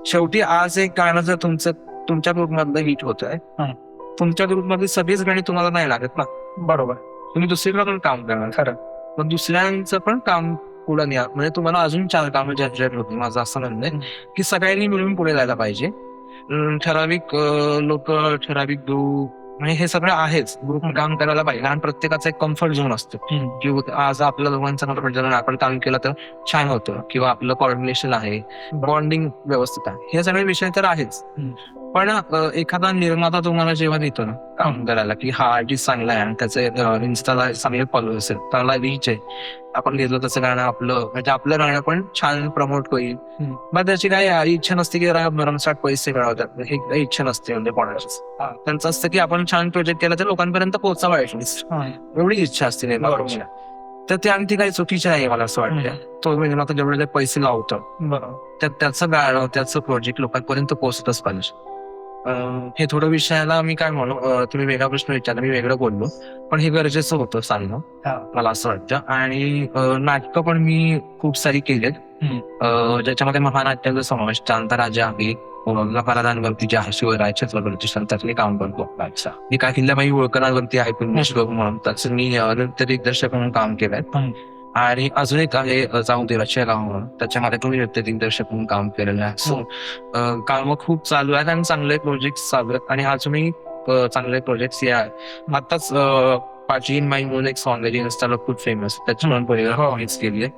शेवटी आज एक गाणं जर तुमच्या ग्रुपमधलं हिट होत आहे, तुमच्या ग्रुपमधली सगळीच गाणी तुम्हाला नाही लागत ना. बरोबर. तुम्ही दुसरीकडे पण काम करणार खरं, पण दुसऱ्यांचं पण काम पुढे न्या, म्हणजे तुम्हाला अजून 4 कामं जनरेट होती. माझं असं म्हणणं आहे की सगळ्यांनी मिळून पुढे जायला पाहिजे. ठराविक लोक, ठराविक ग्रुप, म्हणजे हे सगळं आहेच. ग्रुप काम करायला पाहिजे, कारण प्रत्येकाचा एक कम्फर्ट झोन असतो की आज आपल्या दोघांचा कम्फर्ट झोन आपण काम केलं तर छान होतं, किंवा आपलं कॉर्डिनेशन आहे, बॉन्डिंग व्यवस्थित आहे, हे सगळे विषय तर आहेच. पण एखादा निर्माता तुम्हाला जेव्हा देतो ना काम करायला की हा आर्टिस्ट चांगला आहे आणि त्याचे इन्स्टाला चांगले फॉलोअर्स आहेत, चांगला रीच आहे, आपण घेतलं तसं गाणं आपलं, म्हणजे आपलं गाणं पण छान प्रमोट होईल, मग त्याची काही इच्छा नसते की भरमसाठ पैसे मिळवतात, हे काही इच्छा नसते. म्हणजे कोणाचीच त्यांचं असतं की आपण छान प्रोजेक्ट केला तर लोकांपर्यंत पोहोचावा ऍटलिस्ट, एवढी इच्छा असते निर्मात्याची. तर ते आणि ती काही चुकीची आहे मला असं वाटतं. तो निर्माता जेवढे पैसे लावतो तर त्याचं गाणं, त्याचं प्रोजेक्ट लोकांपर्यंत पोहोचतच पाहिजे. हे थोडं विषयाला मी काय म्हणू, तुम्ही वेगळा प्रश्न विचारला, मी वेगळं बोललो, पण हे गरजेचं होतं सांगणं मला असं वाटतं. आणि नाटकं पण मी खूप सारी केलीत, ज्याच्यामध्ये महानाट्याचा समावेश, चांता राजा आहे, नकारांवरती जे आहे, शिवराय छत्रपती त्यातले काम करतो. मी काय किल्ल्याबाई होळकरांवरती आहे पुण्यश्लोक म्हणून, त्याचं मी नृत्य दिग्दर्शक म्हणून काम केलंय. आणि अजून एक आहे जाऊ देवाच्या गाव म्हणून, त्याच्यामध्ये तुम्ही नृत्य दिग्दर्शक म्हणून काम केलेलं आहे. सो कामं खूप चालू आहेत आणि चांगले प्रोजेक्ट चालू आहेत, आणि अजूनही चांगले प्रोजेक्ट या आताच पाची इन माई म्हणून एक सॉंग आहे इन्स्टाला खूप फेमस, त्याची पण पहिली केली आहे.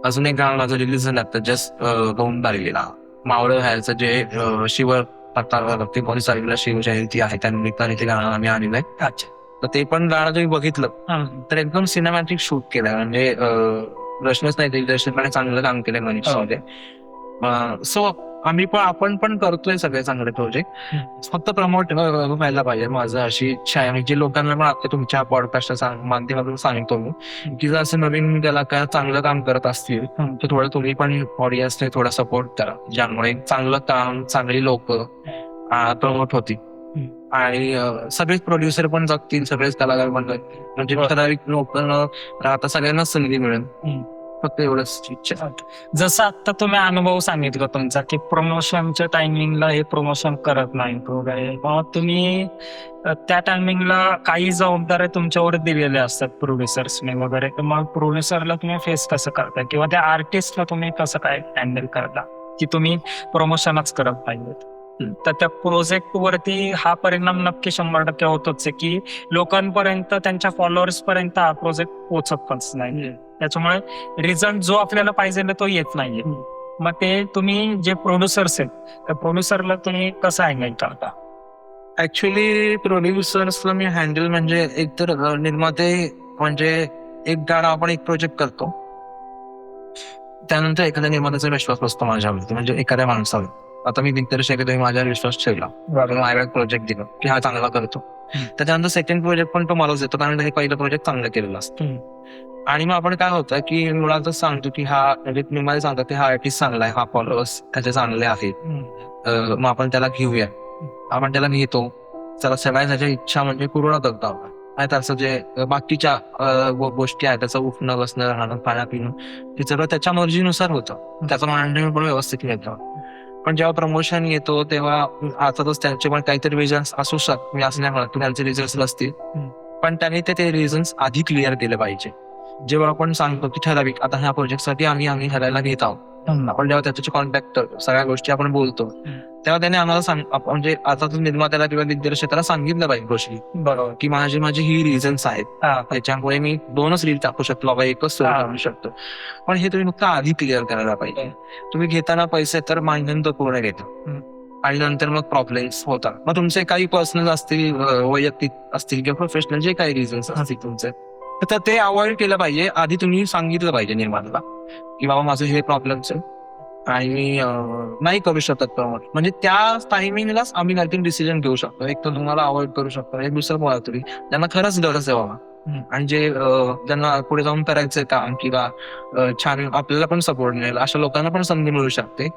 अजून एक गाणं माझं रिलीज झालं आता जस्ट 2 तारखेला, मावळ ह्याचं जे शिव तारखेला शिवजयंती आहे त्यानिमित्ताने ते गाणं आम्ही आणलेलं आहे. अच्छा. तर ते पण गाणं तुम्ही बघितलं तर एकदम सिनेमॅटिक शूट केलं, म्हणजे प्रश्नच नाही, दिग्दर्शकाने चांगलं काम केलं मनीषमध्ये. सो आपण पण करतोय सगळे चांगले प्रोजेक्ट, फक्त प्रमोट व्हायला पाहिजे. माझं अशी इच्छा आहे, म्हणजे लोकांना पण आता तुमच्या पॉडकास्टच्या माध्यमातून सांगतो मी की जर असं नवीन कलाकार चांगलं काम करत असतील तर थोडं तुम्ही पण ऑडियन्सने थोडा सपोर्ट करा, ज्यामुळे चांगलं काम, चांगली लोक प्रमोट होतील आणि सगळेच प्रोड्युसर पण जगतील, सगळेच कलाकार पण जगतील, म्हणजे ठराविक लोक राहता सगळ्यांना संधी मिळेल. फक्त एवढंच इच्छा. जसं आता तुम्ही अनुभव सांगितला तुमचा की प्रमोशनच्या टायमिंगला हे प्रमोशन करत नाही वगैरे, मग तुम्ही त्या टायमिंगला काही जबाबदाऱ्या तुमच्यावर दिलेल्या असतात प्रोड्युसर्सने वगैरे, तर मग प्रोड्युसरला तुम्ही फेस कसं करता, किंवा त्या आर्टिस्टला तुम्ही कसं काय हँडल करता की तुम्ही प्रमोशनच करत पाहिजे? तर त्या प्रोजेक्ट वरती हा परिणाम नक्की 100% होतोच आहे की लोकांपर्यंत, त्यांच्या फॉलोअर्स पर्यंत हा प्रोजेक्ट पोहोचतच नाही, त्याच्यामुळे रिझल्ट जो आपल्याला पाहिजे तो येत नाहीये. मग ते तुम्ही जे प्रोड्युसर्स आहेत त्या प्रोड्युसरला तुम्ही कसं हँडल करता? ऍक्च्युली प्रोड्युसर्सला मी हँडल म्हणजे एकतर निर्माते, म्हणजे एक गाणं आपण एक प्रोजेक्ट करतो, त्यानंतर एखाद्या निर्मात्याचा विश्वास बसतो माझ्यावरती, म्हणजे एखाद्या माणसावर. आता मी दिग्दर्शक आहे, तुम्ही माझ्यावर विश्वास ठेवला, माझ्याकडे प्रोजेक्ट दिला की हा चांगला करतो, त्याच्यानंतर सेकंड प्रोजेक्ट पण तो मलाच देतो, कारण हे पहिलं प्रोजेक्ट चांगलं केलेलं असतं. आणि मग आपण काय होतं की मुलाचं सांगतो की हा, म्हणजे निर्माते सांगतात की हा आर्टिस्ट चांगला आहे, हा फॉलोअर्स त्याचे चांगले आहेत, मग आपण त्याला घेऊया, आपण त्याला घेतो, त्याला सगळ्या त्याच्या इच्छा म्हणजे पूर्ण करतो आपण. आणि त्याचं जे बाकीच्या गोष्टी आहेत, त्याचं उठणं बसणं राहणं खाणं पिणं हे सगळं त्याच्या मर्जीनुसार होतं, त्याचं मांडणी पण व्यवस्थित येतं. पण जेव्हा प्रमोशन येतो तेव्हा अर्थातच त्यांचे पण काहीतरी रिझन्स असू शकतात, मी असं नाही म्हणत की त्यांचे रिझन्स नसतील, पण त्यांनी ते रिझन्स आधी क्लिअर केले पाहिजे. जेव्हा आपण सांगतो की ठराविक आता ह्या प्रोजेक्टसाठी आम्ही ठरायला घेत आहोत, आपण जेव्हा त्याच्याशी कॉन्टॅक्ट करतो, सगळ्या गोष्टी आपण बोलतो, तेव्हा त्याने आम्हाला म्हणजे आता तो निर्मात्याला किंवा दिग्दर्शकाला सांगितलं पाहिजे गोष्टी, बरोबर. की माझी ही रिझन्स आहेत, त्याच्यामुळे मी 2च रील टाकू शकतो बाबा, 1च स्टोरी टाकू शकतो. पण हे तुम्ही फक्त आधी क्लिअर करायला पाहिजे. तुम्ही घेताना पैसे तर महिन्यानंतर पूर्ण घेता आणि नंतर मग प्रॉब्लेम्स होतात. मग तुमचे काही पर्सनल असतील, वैयक्तिक असतील किंवा प्रोफेशनल जे काही रिझन्स असतील तुमचे, तर ते अवॉइड केलं पाहिजे. आधी तुम्ही सांगितलं पाहिजे निर्मात्याला की बाबा माझं हे प्रॉब्लेम्स आहे आणि मी नाही करू शकत प्रमोट. म्हणजे त्या टायमिंगलाच आम्ही काहीतरी डिसिजन घेऊ शकतो. एक तर तुम्हाला अवॉइड करू शकतो, एक दुसरं बोला तुम्ही ज्यांना खरंच गरज आहे बाबा आणि जे ज्यांना पुढे जाऊन करायचंय काम किंवा छान आपल्याला पण सपोर्ट मिळेल, अशा लोकांना पण संधी मिळू शकते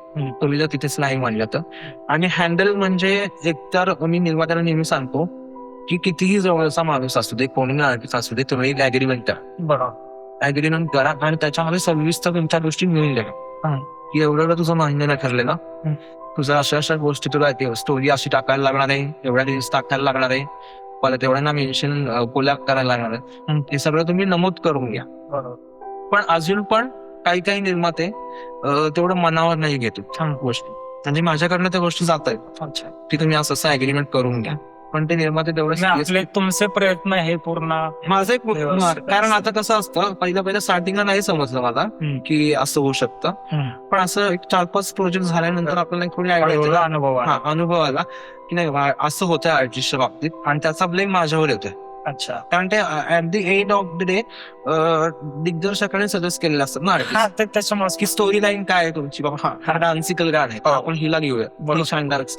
तुम्ही जर तिथेच नाही म्हणलं तर. आणि हँडल म्हणजे एकतर मी निर्मात्याला नेहमी सांगतो की कितीही जवळचा माणूस असू दे, कोणी आर्टिस्ट असू दे, तुम्ही ऍग्रीमेंट करा. बरोबर. ऍग्रीमेंट करा आणि त्याच्यामध्ये सविस्तर तुमच्या गोष्टी मिळून द्या की एवढं तुझं महिन्याला ठरलेलं, तुझं अशा गोष्टी तुला स्टोरी अशी टाकायला लागणार आहे, एवढ्या रील्स टाकायला लागणार आहे, मला तेवढ्यांना मेन्शन कोलॅब करायला लागणार आहे, हे सगळं तुम्ही नमूद करून घ्या. पण अजून पण काही निर्माते तेवढं मनावर नाही घेत गोष्टी, म्हणजे माझ्याकडनं त्या गोष्टी जात आहेत की तुम्ही असं ऍग्रीमेंट करून घ्या, पण ते निर्माते तेवढे तुमचे प्रयत्न हे पूर्ण माझं एक कारण आता कसं असतं, पहिल्या स्टार्टिंगला नाही समजलं मला की असं होऊ शकतं, पण असं एक 4-5 प्रोजेक्ट झाल्यानंतर आपल्याला एक थोडी आयडिया अनुभव आला की नाही असं होतं आर्टिस्टच्या बाबतीत आणि त्याचा ब्लेम माझ्यावर येतोय. अच्छा. कारण ते at the end of the day दिग्दर्शकाने सजेस्ट केलेलं असतं ना त्याच्यामुळे की स्टोरी लाईन काय आहे तुमची, बाबा हा डान्सिकल गाणं आहे, आपण हिला घेऊया, छान डान्स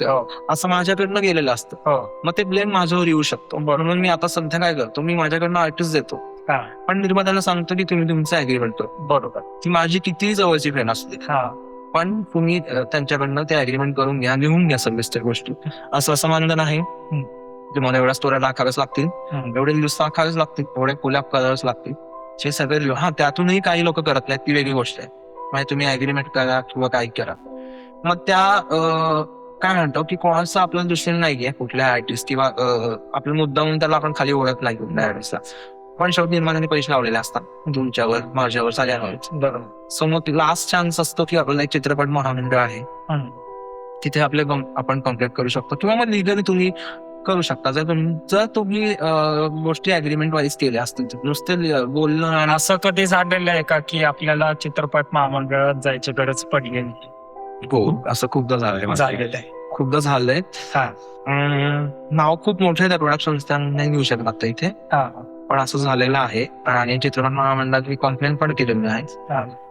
असं माझ्याकडनं गेलेलं असतं. मग ते ब्लेम माझ्यावर येऊ शकतो. म्हणून मी आता सध्या काय करतो, मी माझ्याकडनं आर्टिस्ट देतो पण निर्मात्याला सांगतो की तुम्ही तुमचं ऍग्रीमेंट करा. बरोबर. ती माझी कितीही जवळची फ्रेंड असते, पण तुम्ही त्यांच्याकडनं ते ऍग्रीमेंट करून घ्या, लिहून घ्या सविस्तर गोष्टी. असं मानलं नाही मला एवढ्या स्टोऱ्या टाकाव्याच लागतील, एवढे दिवस टाकावेच लागतील, एवढे कोलॅब करावेच लागतील, हे सगळे त्यातूनही काही लोक करत नाहीत, ती वेगळी गोष्ट आहे. म्हणजे तुम्ही ऍग्रीमेंट करा किंवा काही करा. मग त्या काय म्हणतो की कोणाचं आपल्याला दुसरं नाहीये कुठल्या आर्टिस्ट किंवा आपलं मुद्दा म्हणून त्याला आपण खाली ओळख नाही कुठल्या आर्टिस्टला, पण शेवटी निर्मात्याने पैसे लावलेले असतात तुमच्यावर, माझ्यावर, सगळ्यांवर. सो मग लास्ट चान्स असतो की आपल्याला एक चित्रपट महामंडळ आहे, तिथे आपण कॉन्टॅक्ट करू शकतो किंवा मग लिगली तुम्ही करू शकता जर तुम्ही गोष्टी अग्रीमेंट वाईज केल्या असतील. नुसते बोलणं. आणि असं कधी झालेलं आहे का की आपल्याला चित्रपट महामंडळात जायची गरज पडली? हो, असं खूपदा झालंय. खूपदा झालंय. नाव खूप मोठे त्या प्रोडक्शन नाही घेऊ शकत आता इथे, पण असं झालेलं आहे. आणि चित्रपट महामंडळात मी कॉम्प्लेन पण केलेली आहे.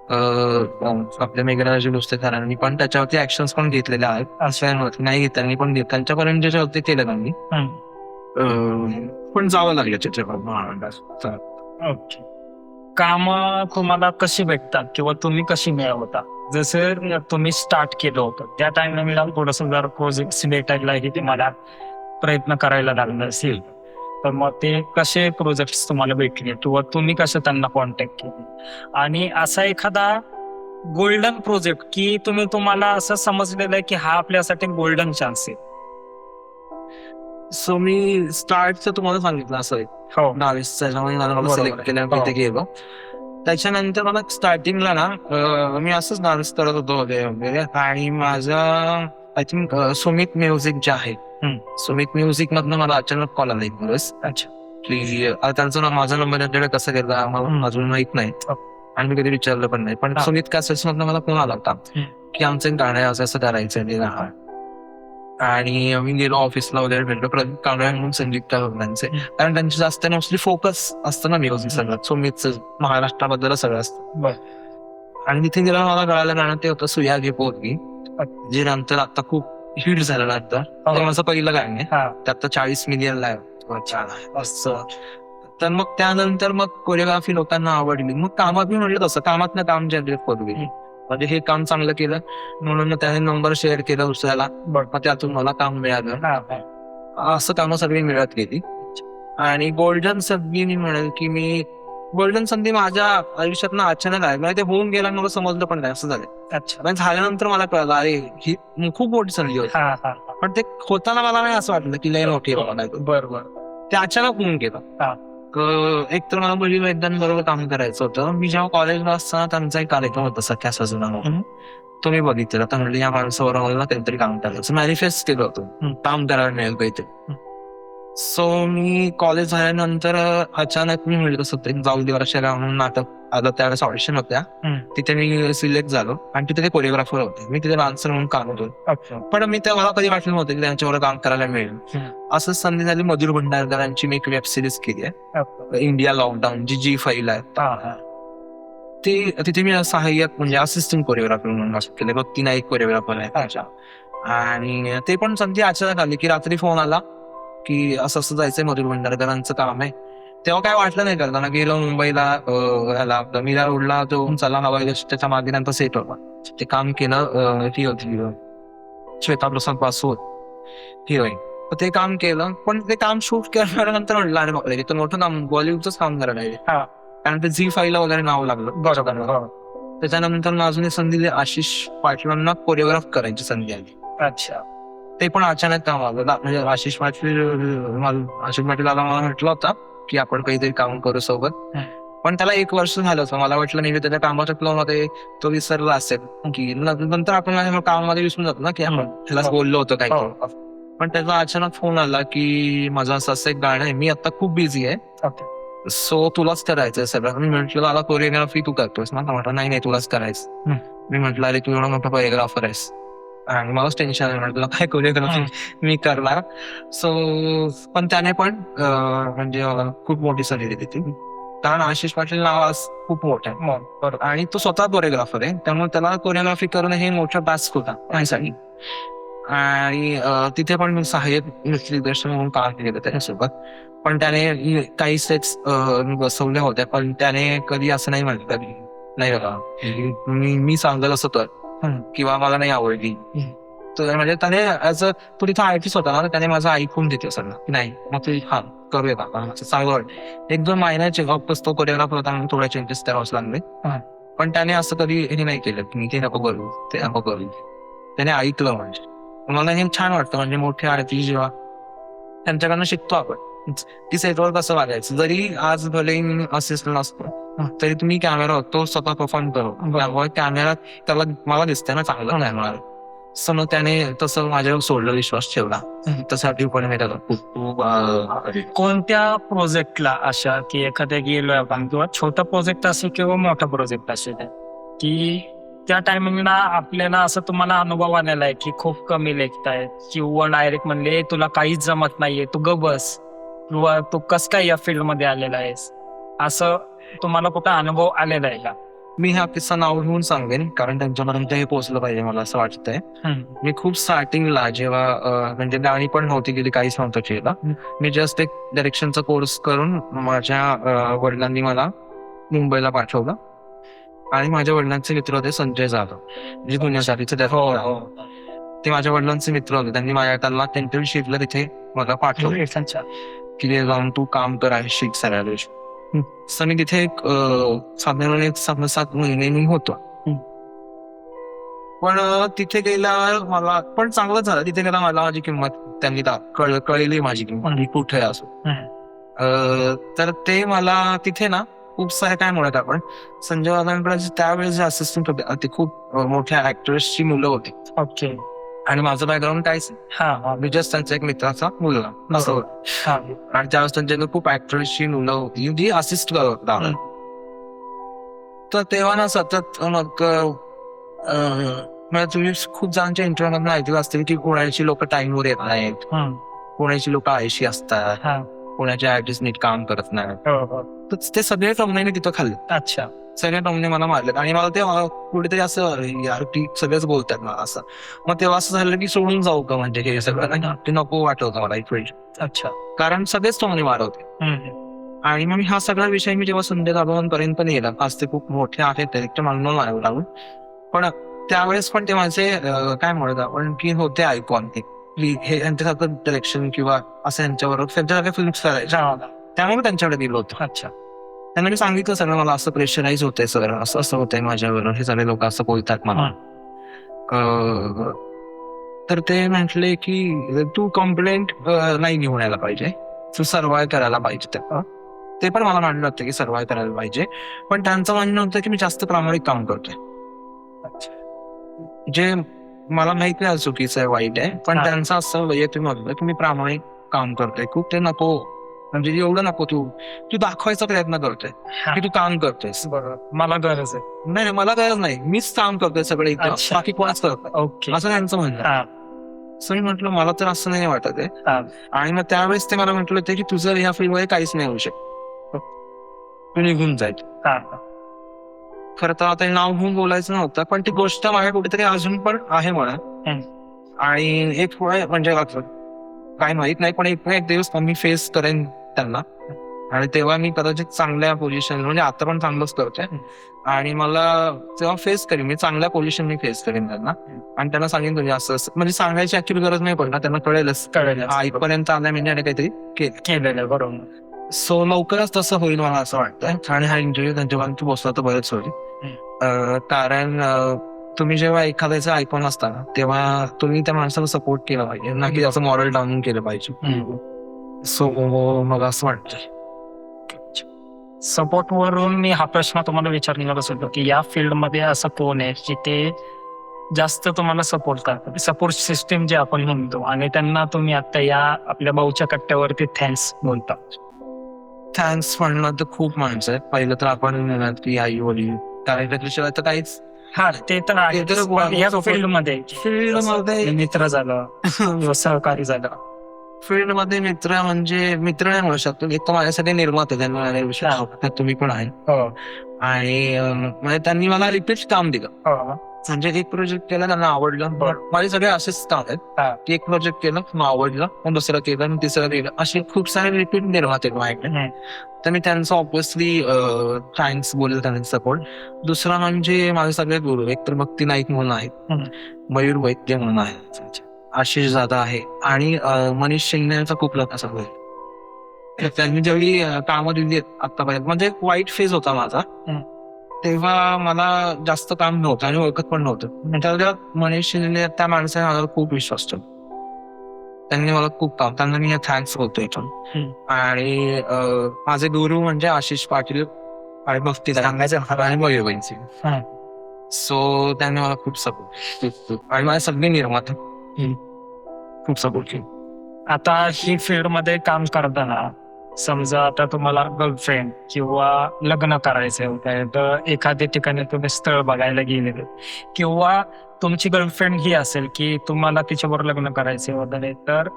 आपल्या मेघराज नुसतेकरांनी पण त्याच्यावरती ऍक्शन्स पण घेतलेल्या आहेत. असं नाही घेतल्यानी पण त्यांच्यापर्यंत ज्याच्यावरती केलं त्यांनी, पण जावं लागलं चित्रपट महामंडळात. ओके. काम तुम्हाला कशी भेटतात किंवा तुम्ही कशी मिळवता? जसं तुम्ही स्टार्ट केलं होतं त्या टाइमला थोडस जर प्रोजेक्ट भेटायलाही तुम्हाला प्रयत्न करायला लागला असेल, तर मग ते कसे प्रोजेक्ट तुम्हाला भेटले किंवा तुम्ही कसं त्यांना कॉन्टॅक्ट केले? आणि असा एखादा गोल्डन प्रोजेक्ट की तुम्हाला असं समजलेलं आहे की हा आपल्यासाठी गोल्डन चान्स आहे? सो मी स्टार्टचं तुम्हाला सांगितलं असं, मला सिलेक्ट केलं, तिथे गेलो. त्याच्यानंतर मला स्टार्टिंगला ना मी असंच डान्स करत होतो वगैरे आणि माझा आय थिंक सुमित म्युझिक जे आहे, सुमित म्युझिक मधनं मला अचानक कॉल आला एक दिवस. अच्छा. की त्यांचा माझा नंबर त्यांच्याकडे कसं केला मला अजून माहित नाही आणि मी कधी विचारलं पण नाही, पण सुमित कॅसेट्स मधनं मला फोन आला होता की आमचं एक गाणं आहे, असं करायचं. आणि मी गेलो ऑफिसला वगैरे भेटलो कांबळे म्हणून संगीत त्यांचे, कारण त्यांचे जास्त मोस्टली फोकस असतं ना म्युझिक सगळं, सुमितचं महाराष्ट्राबद्दल सगळं असतं. आणि तिथे गेला मला कळालं गाणं ते होतं सुया घे पोरगी, जे नंतर आता खूप हिट झालं. नंतर ते माझं पहिलं गाणं आहे, ते आता 40 मिलियन ला असं. तर मग त्यानंतर मग कोरिओग्राफी लोकांना आवडली. मग कामात मी म्हटलं तसं कामातनं काम जनरेट करू, म्हणजे हे काम चांगलं केलं म्हणून त्याने नंबर शेअर केला दुसऱ्याला, मग त्यातून मला काम मिळालं. असं कामं सगळी मिळत गेली. आणि गोल्डन संधी मी म्हणेल की गोल्डन संधी माझ्या आयुष्यात ना अचानक आहे, म्हणजे ते होऊन गेला मला समजलं पण नाही, असं झालं. अच्छा. झाल्यानंतर मला कळलं अरे ही खूप मोठी संधी होती, पण ते होताना मला नाही असं वाटलं की लय मोठी. बरोबर. ते अचानक होऊन गेलं. एक तर मला मुली वैद्यांबरोबर काम करायचं होतं. मी जेव्हा कॉलेजला असताना त्यांचा एक कार्यक्रम होता सख्या सजुना म्हणून. तो मी बघितलेला. तर म्हणलं या माणसावर मला काहीतरी काम करायचं, मॅनिफेस्ट केलं होतं काम करायला मिळेल काहीतरी. सो मी कॉलेज झाल्यानंतर अचानक मी म्हणलं तसं जाऊ दे वर्षाला म्हणून नाटक आलं, त्यावेळेस ऑडिशन होत्या. तिथे मी सिलेक्ट झालो आणि तिथे ते कोरिओग्राफर होते. मी तिथे डान्सर म्हणून काम होतो. पण मी मला कधी वाटलं नव्हतं की त्यांच्यावर काम करायला मिळेल. असं संधी झाली. मधुर भंडारकरांची मी एक वेब सिरीज केली आहे, इंडिया लॉकडाऊन, जी G5 आहे. तिथे मी सहाय्यक म्हणजे असिस्टंट कोरिओग्राफर म्हणून केले. बघ, ती नाही कोरिओग्राफर आहे. आणि ते पण संधी अचानक आली की रात्री फोन आला की असं असं जायचंय, मधुर भंडारकरांचं काम आहे. तेव्हा काय वाटलं नाही करताना. गेलो मुंबईला, ह्याला मीरा रोडला जो चला हवा त्याच्या मागे नंतर सेट होता. ते काम केलं. ती होती श्वेता प्रसाद बासू हिरोईन. तर ते काम केलं. पण ते काम शूट केल्यानंतर म्हटलं अरे बापरे, ते मोठं नाम बॉलिवूडच काम करायला आहे. कारण ते G5 ला वगैरे नाव लागलं. बरोबर. त्याच्यानंतर अजून एक संधी दिली, आशिष पाटीलांना कोरिओग्राफ करायची संधी आली. अच्छा. ते पण अचानक काम आलं. म्हणजे आशिष पाटील मला म्हटलं होता की आपण काहीतरी काम करू सोबत. पण त्याला 1 वर्ष झालं होतं. मला वाटलं नाही त्याच्या कामाच्या फ्लो मध्ये तो विसरला असेल की नंतर आपण कामामध्ये विसरून जातो ना की आपण त्यालाच बोललो होतं काही. पण त्याचा अचानक फोन आला की माझं असं एक गाणं आहे, मी आता खूप बिझी आहे, सो तुलाच करायचंय सगळं. मी म्हटलं मला कोरिओग्राफी तू करतोयस ना? म्हटलं नाही तुलाच करायचं. मी म्हटलं अरे तू एवढा मोठा कोरिओग्राफर आहेस आणि मलाच टेन्शन आहे. म्हटलं काय कोरिओग्राफी मी करणार. सो पण त्याने पण म्हणजे खूप मोठी संधी दिली ती. कारण आशिष पाटील नाव आज खूप मोठं आहे आणि तो स्वतः कोरिओग्राफर आहे. त्यामुळे त्याला कोरिओग्राफी करणं हे मोठा टास्क होता माझ्यासाठी. आणि तिथे पण मी सहाय्यक दिग्दर्शक म्हणून काम केलं त्याच्यासोबत. पण त्याने काही सेट्स बसवल्या होत्या, पण त्याने कधी असं नाही म्हटलं की नाही बाबा मी सांगेल असं तर, किंवा मला नाही आवडली. तर म्हणजे त्याने ऍज अ तो तिथे आर्टिस्ट होता ना, त्याने माझं ऐकून घेतलं सगळं की नाही मग ते करूया का चांगलं वाटतं. 1-2 महिन्याचे तो कोरिओग्राफर होता म्हणून थोडे चेंजेस करावंच लागले. पण त्याने असं कधी हे नाही केलं की मी ते नको करू ते नको करू. त्याने ऐकलं. म्हणजे मला हे छान वाटतं. म्हणजे मोठे आर्टिस्ट जेव्हा त्यांच्याकडनं शिकतो आपण की सेटवर कसं वागायचं. जरी आज भले असिस्टंट असतो तरी तुम्ही कॅमेरा तो स्वतः परफॉर्म करू. त्यामुळे कॅमेरा त्याला मला दिसतंय ना चांगलं नाही मला. सो मग त्याने तसं माझ्यावर सोडलं, विश्वास ठेवला. त्यासाठी पण मी त्याला खूप कोणत्या प्रोजेक्टला अशा की एखाद्या गेलोय आपण किंवा छोटा प्रोजेक्ट असेल किंवा मोठा प्रोजेक्ट असेल की त्या टायमिंगला आपल्याला असं तुम्हाला अनुभव आलेला आहे की खूप कमी लेखताय किंवा डायरेक्ट म्हणले तुला काहीच जमत नाहीये, तू ग बस, किंवा तू कस काय या फील्ड मध्ये आलेला आहेस, असं तुम्हाला कुठं अनुभव आलेला आहे का? मी हा किस्सा नाव घेऊन सांगेन कारण त्यांच्यापर्यंत हे पोहोचलं पाहिजे मला असं वाटतंय. मी खूप स्टार्टिंगला जेव्हा म्हणजे गाणी पण नव्हती गेली, काहीच नव्हतं केलं. मी जस्ट एक डायरेक्शनचा कोर्स करून माझ्या वडिलांनी मला मुंबईला पाठवलं आणि माझ्या वडिलांचे मित्र होते संजय जाधव, जे दुनियासाठीचे ते माझ्या वडिलांचे मित्र होते. त्यांनी त्यांना इंटर्नशिपला तिथे मला पाठवलं की जाऊन तू काम कर आहे, शिक सगळ्या गोष्टी. तर मी तिथे साधारण 6-7 महिने मी होतो. पण तिथे गेल्यावर मला पण चांगलं झालं. तिथे गेला मला माझी किंमत त्यांनी कळली माझी किंमत कुठे असो. तर ते मला तिथे ना खूप सारे काय म्हणत आपण संजय दादांकडे त्यावेळेस जे असिस्टंट होते ते खूप मोठ्या ऍक्टर्सची मुलं होती. ओके. आणि माझं बॅकग्राऊंड काहीच मी जस्ट त्यांच्या एक मित्राचा मुलगा असं होतं. आणि त्यावेळेस त्यांच्याकडे खूप ऍक्टर्सची मुलं होती जी असिस्ट करत होता. तर तेव्हा ना सतत मग तुम्ही खूप जणांच्या इंटरव्ह्यू ऐकलं असतील की पुण्याची लोक टाइमवर येत नाहीत, पुण्याची लोक आळशी असतात, पुण्याचे आर्टिस्ट नीट काम करत नाहीत. तर ते सगळे टोमणे तिथं खाल्ले. अच्छा. सगळे टोमणे मला मारले आणि मला ते कुठेतरी असं यार की सगळेच बोलतात मला असं. मग तेव्हा असं झालं की सोडून जाऊ का म्हणजे हे सगळं ते नको वाटत होतं मला एक वेळ. अच्छा. कारण सगळेच टोमणे मारवते. आणि मग हा सगळा विषय मी जेव्हा संजय दादांपर्यंत नेला, आज ते खूप मोठे आहेत डायरेक्टर म्हणून मारावं लागून. पण त्यावेळेस पण ते माझे काय म्हणत आपण की होते आयकॉन हे यांच्यासारखं डायरेक्शन किंवा असं यांच्याबरोबर त्यांच्यासारख्या फिल्म्स करायच्या, त्यामुळे त्यांच्याकडे दिलं होतं. अच्छा. त्यांना मी सांगितलं सगळं मला असं प्रेशराईज होतंय सगळं, असं असं होतंय माझ्याबरोबर, हे सगळे लोक असं बोलतात मला. तर ते म्हटले की तू कंप्लेंट नाही घेऊन यायला पाहिजे, तू सर्वाइव्ह करायला पाहिजे. ते पण मला मान्य होतं की सर्व्हाइव्ह करायला पाहिजे, पण त्यांचं म्हणणं होतं की मी जास्त प्रामाणिक काम करतोय, जे मला माहित नाही चुकीचं आहे वाईट आहे, पण हा. त्यांचं असं वैयक्तिक मत होतं की मी प्रामाणिक काम करतोय खूप, ते नको, म्हणजे एवढं नको, तू तू दाखवायचा प्रयत्न करतोय हा. की तू काम करतोयस. बरोबर, मला गरज आहे. नाही नाही, मला गरज नाही, मीच काम करतोय सगळं इथं, अच्छा. बाकी कोणच करत नाही, ओके. असं त्यांचं म्हणणं आहे. हा. असं मी म्हटलं मला तर असं नाही वाटत आहे. हा. आणि मग त्यावेळेस ते मला म्हटलं होते की तुझं ह्या फील्डमध्ये काहीच नाही होऊ शकत, तू निघून जाईल. हा. खरं तर आता हे नाव घेऊन बोलायचं नव्हतं, पण ती गोष्ट माझ्या कुठेतरी अजून पण आहे म्हणा. हम्म. आणि एक वेळ म्हणजे काय माहित नाही, पण एक दिवस मी फेस करेन त्यांना, आणि तेव्हा मी कदाचित चांगल्या पोझिशन, म्हणजे आता पण चांगलंच करतोय, आणि मला तेव्हा फेस करेन, मी चांगल्या पोझिशन मी फेस करेन त्यांना, आणि त्यांना सांगेन तुम्ही असं असं, म्हणजे सांगायची ऍक्च्युअली गरज नाही पडणार, त्यांना कळेलच कळेल. आईपर्यंत आल्या म्हणजे आणि काहीतरी केलं. केलेलं बरोबर. सो लवकरच तसं होईल मला असं वाटतंय, आणि हा इंटरव्ह्यू त्यांच्यापर्यंत पोहोचला तर बरेच होईल. कारण तुम्ही जेव्हा एखाद्याचं ऐकून असता ना, तेव्हा तुम्ही त्या माणसाला सपोर्ट केला पाहिजे, ना की त्याचं मॉरल डाऊन केलं पाहिजे. सो मला असं वाटतं. सपोर्ट वरून मी हा प्रश्न तुम्हाला विचारणारच होतो की या फील्ड मध्ये असं कोण आहे जिथे जास्त तुम्हाला सपोर्ट करतात, सपोर्ट सिस्टीम जे आपण म्हणतो, आणि त्यांना तुम्ही आता या आपल्या भाऊच्या कट्ट्यावरती थँक्स बोलता. थँक्स म्हणणं तर खूप माणसं आहेत. पहिलं तर आपण म्हणाल की आई वडील, कारण त्याच्याशिवाय तर काहीच. हा, ते तर आहे. ते तर पण या support- फील्ड मध्ये फील्डमध्ये मित्र झालं किंवा सहकारी झालं. फील्डमध्ये मित्र म्हणजे मित्र नाही म्हणू शकतो, एक तर माझ्यासाठी निर्माते, त्यांना विषय हा. आवडतात, तुम्ही पण आहे. हो. आणि म्हणजे त्यांनी मला रिपीट काम दिलं, हो. म्हणजे एक प्रोजेक्ट केला त्यांना आवडलं, बरं. माझे सगळे असेच काम आहेत हा. की एक प्रोजेक्ट केलं मग आवडलं, मग दुसरं केलं मग तिसरं केलं, असे खूप सारे रिपीट निर्माते आहेत माझ्याकडे. हम्म. तर मी त्यांचं ऑब्विसली थँक्स बोलेल त्यांचा सपोर्ट. दुसरा म्हणजे माझे सगळे गुरु, एक तर भक्ती नाईक म्हणून आहेत, मयूर वैद्य म्हणून आहेत, आशिष दादा आहे, आणि मनीष शिंदे यांचा खूप लोक असं होईल. त्यांनी जेवढी कामं दिली आहेत आतापर्यंत, म्हणजे एक वाईट फेज होता माझा, तेव्हा मला जास्त काम नव्हतं आणि ओळखत पण नव्हतं, त्याच्या मनीष शिंदे त्या माणसाने माझा खूप विश्वास ठेवला, त्यांनी मला खूप काम, त्यांना मी थँक्स बोलतो इथून. आणि माझे गुरु म्हणजे आशिष पाटील आणि भक्ती आणि मयूर वैद्य. सो त्यांनी मला खूप सपोर्ट, आणि माझे सगळे निर्माते खूप सपोर्ट केले. आता ही फील्ड मध्ये काम करताना समजा आता तुम्हाला गर्लफ्रेंड किंवा लग्न करायचं होतं, तर एखाद्या ठिकाणी तुम्ही स्थळ बघायला गेलेले, किंवा तुमची गर्लफ्रेंड ही असेल की तुम्हाला तिच्याबरोबर लग्न करायचे वगैरे, तर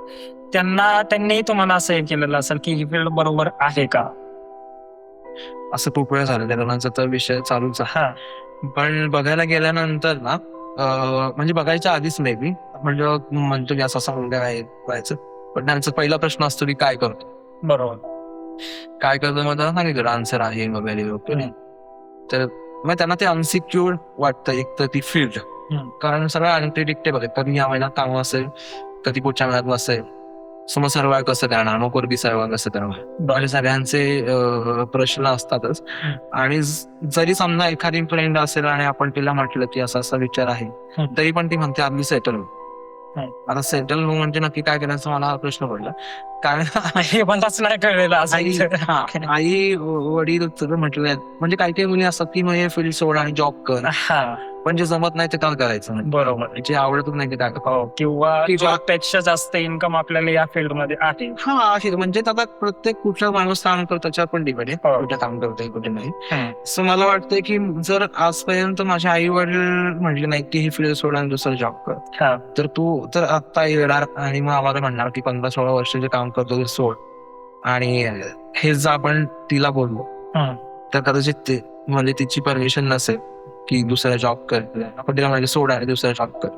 त्यांनी तुम्हाला असं हे केलेलं असेल की ही फील्ड बरोबर आहे का? असं खूप वेळा झालं, त्या लग्नाचा तर विषय चालूच आहे. हा. पण बघायला गेल्यानंतर ना, म्हणजे बघायच्या आधीच मे बी म्हणजे म्हणतो की असं मुलगा आहे व्हायचं, पण त्यांचा पहिला प्रश्न असतो की काय करतो, बरोबर. काय करतो, मग त्यांना सांगितलं आन्सर आहे वगैरे वगैरे. तर मग त्यांना ते अनसिक्युअर वाटतं एक तर ती फील्ड, कारण सगळं अनप्रिडिक्टेबल आहे, कधी या महिन्यात काम असेल, कधी पुढच्या महिन्यात नसेल, सो मग सर्वाय कसं करणार, मग कोरबी सर्वाय कसं करणार, आणि सगळ्यांचे प्रश्न असतातच. आणि जरी समजा एखादी फ्रेंड असेल आणि आपण तिला म्हटलं की असा असा विचार आहे, तरी पण ती म्हणते आधी सेटल हो. आता सेटल हो म्हणजे नक्की काय करायचं मला हा प्रश्न पडला, कारण हे मलाच नाही कळलेलं आई वडील सगळं म्हटलं, म्हणजे काही काही मुली असतात की मग हे फील्ड सोड आणि जॉब कर, पण जे जमत नाही ते काय करायचं, बरोबर, जे आवडत नाही ते काय किंवा जॉब पेक्षा जास्त इन्कम आपल्याला या फील्ड मध्ये आहे. हा आहे, म्हणजे आता प्रत्येक कुठला माणूस काम करतो त्याच्यावर पण डिपेंड आहे, कुठे काम करतोय कुठे नाही. सो मला वाटतंय की जर आजपर्यंत माझे आई वडील म्हटले नाही की ही फील्ड सोड आणि दुसरं जॉब कर, तर तू तर आता येणार आणि मग आम्हाला म्हणणार की 15-16 वर्ष जे काम करतो ते सोड, आणि हे जर आपण तिला बोललो तर कदाचित ते म्हणजे तिची परमिशन नसेल की दुसरा जॉब कर, आपण तिला म्हणजे सोड आणि दुसरा जॉब कर,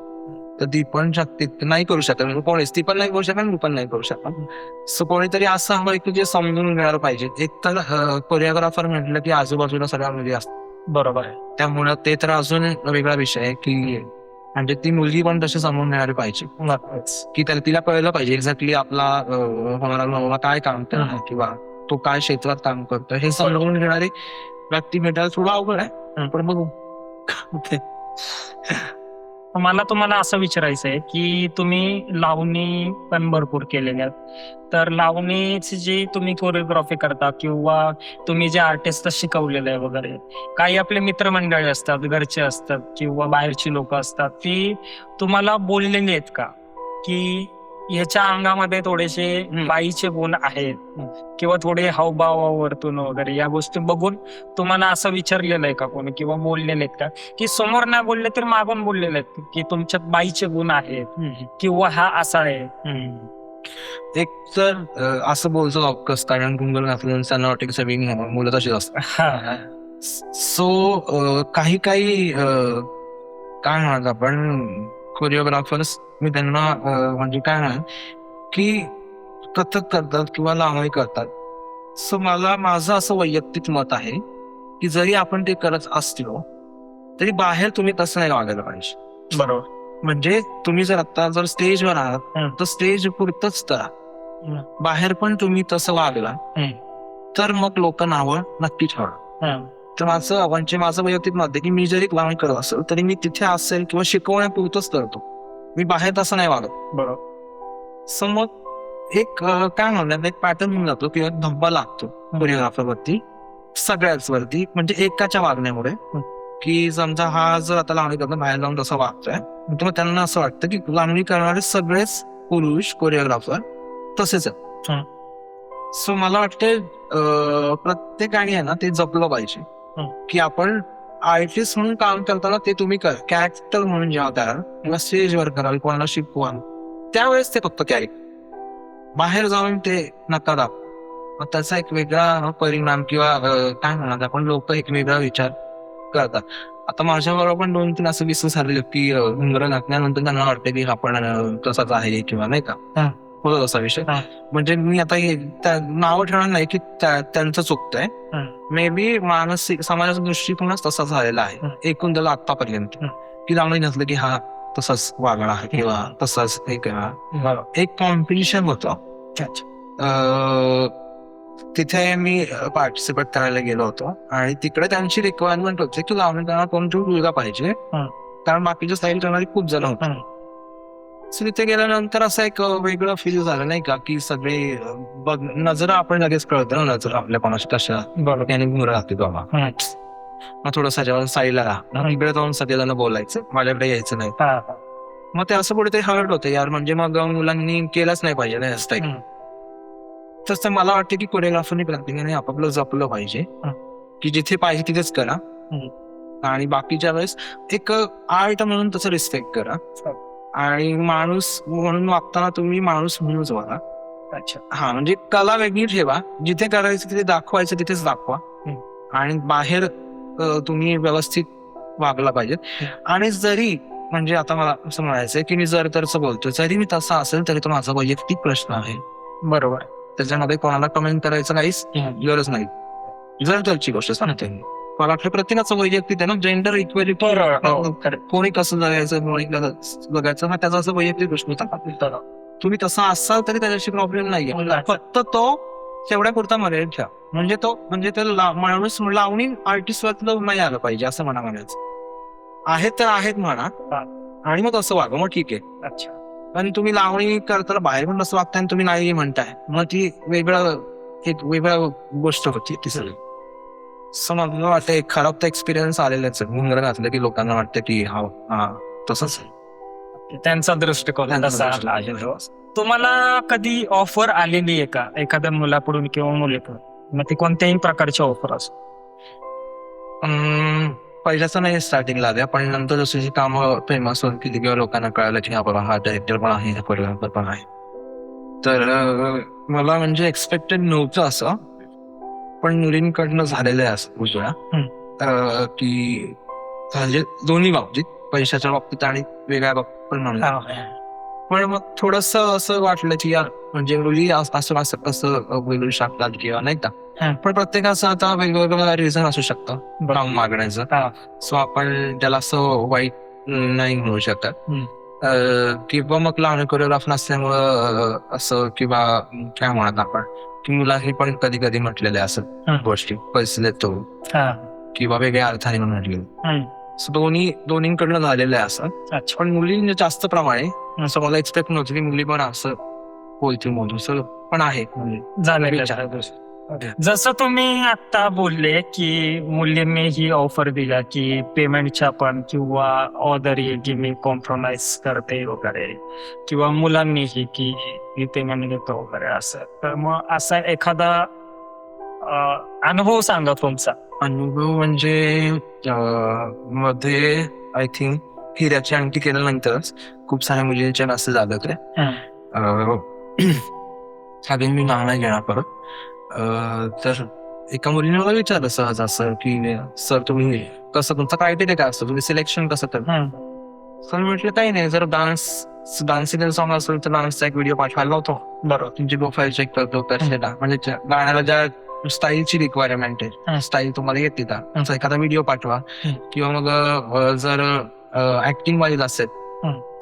तर ती पण नाही करू शकत, कोणीच ती पण नाही करू शकत, मी पण नाही करू शकत. सो कोणीतरी असं हवं की जे समजून घेणार पाहिजे. एक तर कोरिओग्राफर म्हटलं की आजूबाजूला सगळ्या मुली असतात, बरोबर आहे, त्यामुळे ते तर अजून वेगळा विषय आहे की म्हणजे ती मुलगी पण तशी समजून घेणारी पाहिजे की तिला कळलं पाहिजे एक्झॅक्टली आपला होणारा नवरा काय काम करणार किंवा तो काय क्षेत्रात काम करतो, हे समजून घेणारी व्यक्ती भेटायला थोडं अवघड आहे, पण मग मला तुम्हाला असं विचारायचं आहे की तुम्ही लावणी पण भरपूर केलेल्या आहेत, तर लावणीची जी तुम्ही कोरिओग्राफी करता किंवा तुम्ही जे आर्टिस्ट शिकवलेलं आहे वगैरे, काही आपले मित्रमंडळी असतात, घरचे असतात किंवा बाहेरची लोक असतात, ती तुम्हाला बोललेली आहेत का की ह्याच्या अंगामध्ये थोडेसे बाईचे गुण आहेत किंवा थोडे हावभावावरतून वगैरे या गोष्टी बघून तुम्हाला असं विचारलेलं आहे का कोणी किंवा बोललेले आहेत का, की समोर नाही बोलले तर मागून बोललेले आहेत की तुमच्यात बाईचे गुण आहेत किंवा हा असा आहे? एक तर असं बोलतो ऑफकोर्स, कारण गुंगल घातलं त्यांना वाटतं की सगळी मुलं तशीच असतात. हा. सो काही काही काय म्हणतात आपण कोरिओग्राफर्स, मी त्यांना म्हणजे काय म्हणा की कथक करतात किंवा लावणी करतात. सो माझं असं वैयक्तिक मत आहे की जरी आपण ते करत असलो तरी बाहेर तुम्ही तसं नाही वागायला पाहिजे. बरोबर. म्हणजे तुम्ही जर आता जर स्टेजवर आहात तर स्टेज पुरतच करा. बाहेर पण तुम्ही तसं वागला तर मग लोक नावं नक्की ठेवणार. तर माझं वैयक्तिक मत आहे की मी जरी लावणी करत असेल तरी मी तिथे असेल किंवा शिकवण्यापुरतच करतो, मी बाहेर तसं नाही वागत. बरोबर. सो मग एक काय म्हणतात एक पॅटर्न होऊन जातो किंवा धब्बा लागतो कोरिओग्राफर वरती, सगळ्याच वरती, म्हणजे एकाच्या वागण्यामुळे. की समजा हा जर आता लावणी करणं बाहेर जाऊन तसं वागतोय तर त्यांना असं वाटतं की लावणी करणारे सगळेच पुरुष कोरिओग्राफर तसेच आहेत. सो मला वाटतं प्रत्येकाने आहे ना ते जपलं पाहिजे की आपण आर्टिस्ट म्हणून काम करताना ते तुम्ही करा, कॅरेक्टर म्हणून जेव्हा कराल किंवा स्टेजवर कराल कोणाला शिकवाल त्यावेळेस ते फक्त कॅरेक्टर, बाहेर जाऊन ते नका दाखवा. त्याचा एक वेगळा परिणाम किंवा काय म्हणतात आपण लोक एक वेगळा विचार करतात. आता माझ्याबरोबर पण 2-3 असं विश्वास झालेले की घुंगरं घातल्यानंतर त्यांना वाटतं की आपण तसाच आहे किंवा नाही का, होतो असा विषय. म्हणजे मी आता नावं ठेवणार नाही की त्यांचं चुकतंय, मे बी मानसिक समाजाचा दृष्टिकोनच तसा झालेला आहे एकूण त्याला आतापर्यंत, की लावणी घातलं की हा तसाच वागणार किंवा तसाच एक कॉम्पिटिशन होतं. तिथे मी पार्टिसिपेट करायला गेलो होतो आणि तिकडे त्यांची रिक्वायरमेंट होती की लावणी करणारा कोणतरी मुलगा पाहिजे, कारण बाकीच्या स्टाईल करणारी खूप जण होती. सो तिथे गेल्यानंतर असं एक वेगळं फील झालं नाही का, की सगळे नजर आपण लगेच कळतं ना, नजर आपल्या कोणाची कशा त्याने घुंगरं घातली बाबा, मग थोडंसं जेव्हा साईडला राहा, इकडे जाऊन सगळ्यांना बोलायचं, माझ्याकडे यायचं नाही. मग ते असं कुठे ते हर्ट होतं यार, म्हणजे मग मुलांनी केलंच नाही पाहिजे ना स्टाईल. तसं मला वाटतं की कोरिओग्राफरने प्रत्येकाने आपापलं जपलं पाहिजे, की जिथे पाहिजे तिथेच करा आणि बाकीच्या वेळेस एक आर्ट म्हणून तसं रिस्पेक्ट करा आणि माणूस म्हणून वागताना तुम्ही माणूस म्हणूनच वागा. हा, म्हणजे कला वेगळी ठेवा, जिथे करायचं तिथे दाखवायचं तिथेच दाखवा आणि बाहेर तुम्ही व्यवस्थित वागला पाहिजे. आणि जरी म्हणजे आता मला असं म्हणायचंय की मी जर तरच बोलतोय, जरी मी तसा असेल तरी तो माझा वैयक्तिक प्रश्न आहे. बरोबर, त्याच्यामध्ये कोणाला कमेंट करायचं काहीच गरज नाही. जर तरची गोष्ट सांगते मला वाटतं प्रत्येकाचं वैयक्तिक आहे ना, जेंडर इक्वेलिटी, कोणी कसं जगायचं कोणी बघायचं हा त्याचा असं वैयक्तिक प्रश्न होता. तुम्ही तसा असाल तरी त्याच्याशी प्रॉब्लेम नाहीये, फक्त तो तेवढ्या पुरता मर्यादित ठेवा. म्हणजे तो माणूस लावणी आर्टिस्ट वाटलं नाही आलं पाहिजे असं म्हणा, म्हणायचं आहेत तर आहेत म्हणा आणि मग तसं वागा, मग ठीक आहे. अच्छा, पण तुम्ही लावणी करताना बाहेर पण तसं वागताय आणि तुम्ही नाही म्हणताय, मग ती एक वेगळा गोष्ट होती ती सगळी. सो मला वाटतं एक खराब तर एक्सपिरियन्स आलेलाच आहे घुंगरं घातलं की लोकांना वाटतं की हा तसंच त्यांचा दृष्टिकोन तसा आहे. तुम्हाला कधी ऑफर आलेली आहे का एखाद्या मुलाकडून किंवा मुलीकडून, मग ती कोणत्याही प्रकारची ऑफर असो? पहिल्याचं नाही स्टार्टिंगला आल्या, पण नंतर जशी कामं फेमस होत गेली किंवा लोकांना कळालं की हा डायरेक्टर पण आहे, हा कोरिओग्राफर पण आहे, तर मला म्हणजे एक्सपेक्टेड नव्हतं असं, पण मुलींकडनं झालेलं आहे असं उजळा की म्हणजे दोन्ही बाबतीत, पैशाच्या बाबतीत आणि वेगळ्या बाबतीत पण म्हणलं. पण मग थोडस असं वाटलं की यार म्हणजे मुली असं कसं बोलू शकतात किंवा नाही का, पण प्रत्येकाचं आता वेगवेगळं रिझन असू शकतं काम मागण्याचं. सो आपण त्याला असं वाईट नाही म्हणू शकत. किंवा मग लावणी कोरिओग्राफर असल्यामुळं असं किंवा काय म्हणत आपण की मुलांनी पण कधी कधी म्हटलेले असं गोष्टी पैसे देतो किंवा वेगळ्या अर्थाने म्हटले. So दोन्हीकडनं झालेलं आहे असं. अच्छा. पण मुली जास्त प्रमाणे असं मला एक्सपेक्ट नव्हतं की मुली पण असं बोलतील म्हणून. सो पण आहे मुली. झालेलं आहे. जसं तुम्ही आता बोलले की मुलींनी ही ऑफर दिला की पेमेंटच्या पण किंवा ऑदर की मी कॉम्प्रोमाइज करते वगैरे, किंवा मुलांनीही की मी पेमेंट घेतो वगैरे असं. तर मग असा एखादा अनुभव सांगा तुमचा. अनुभव म्हणजे मध्ये आय थिंक हिऱ्याची अंगठी केल्यानंतरच खूप साऱ्या मुलींच्या मेसेज आले होते. अगेन मी नाव नाही घेणार परत. तर एका मुलीने मला विचारलं सहज असं की सर तुम्ही कसं, तुमचं क्रायटेरिया काय असतं, तुम्ही सिलेक्शन कसं करता. सर म्हटलं काही नाही, जर डान्सिंग सॉंग असेल तर डान्सचा एक व्हिडिओ पाठवायला लावतो. बरोबर, तुमची प्रोफाईल चेक करतो, तर म्हणजे गाण्याला ज्या स्टाईलची रिक्वायरमेंट आहे, स्टाईल तुम्हाला येते का, तुमचा एखादा व्हिडिओ पाठवा. किंवा मग जर ऍक्टिंग वाईज असेल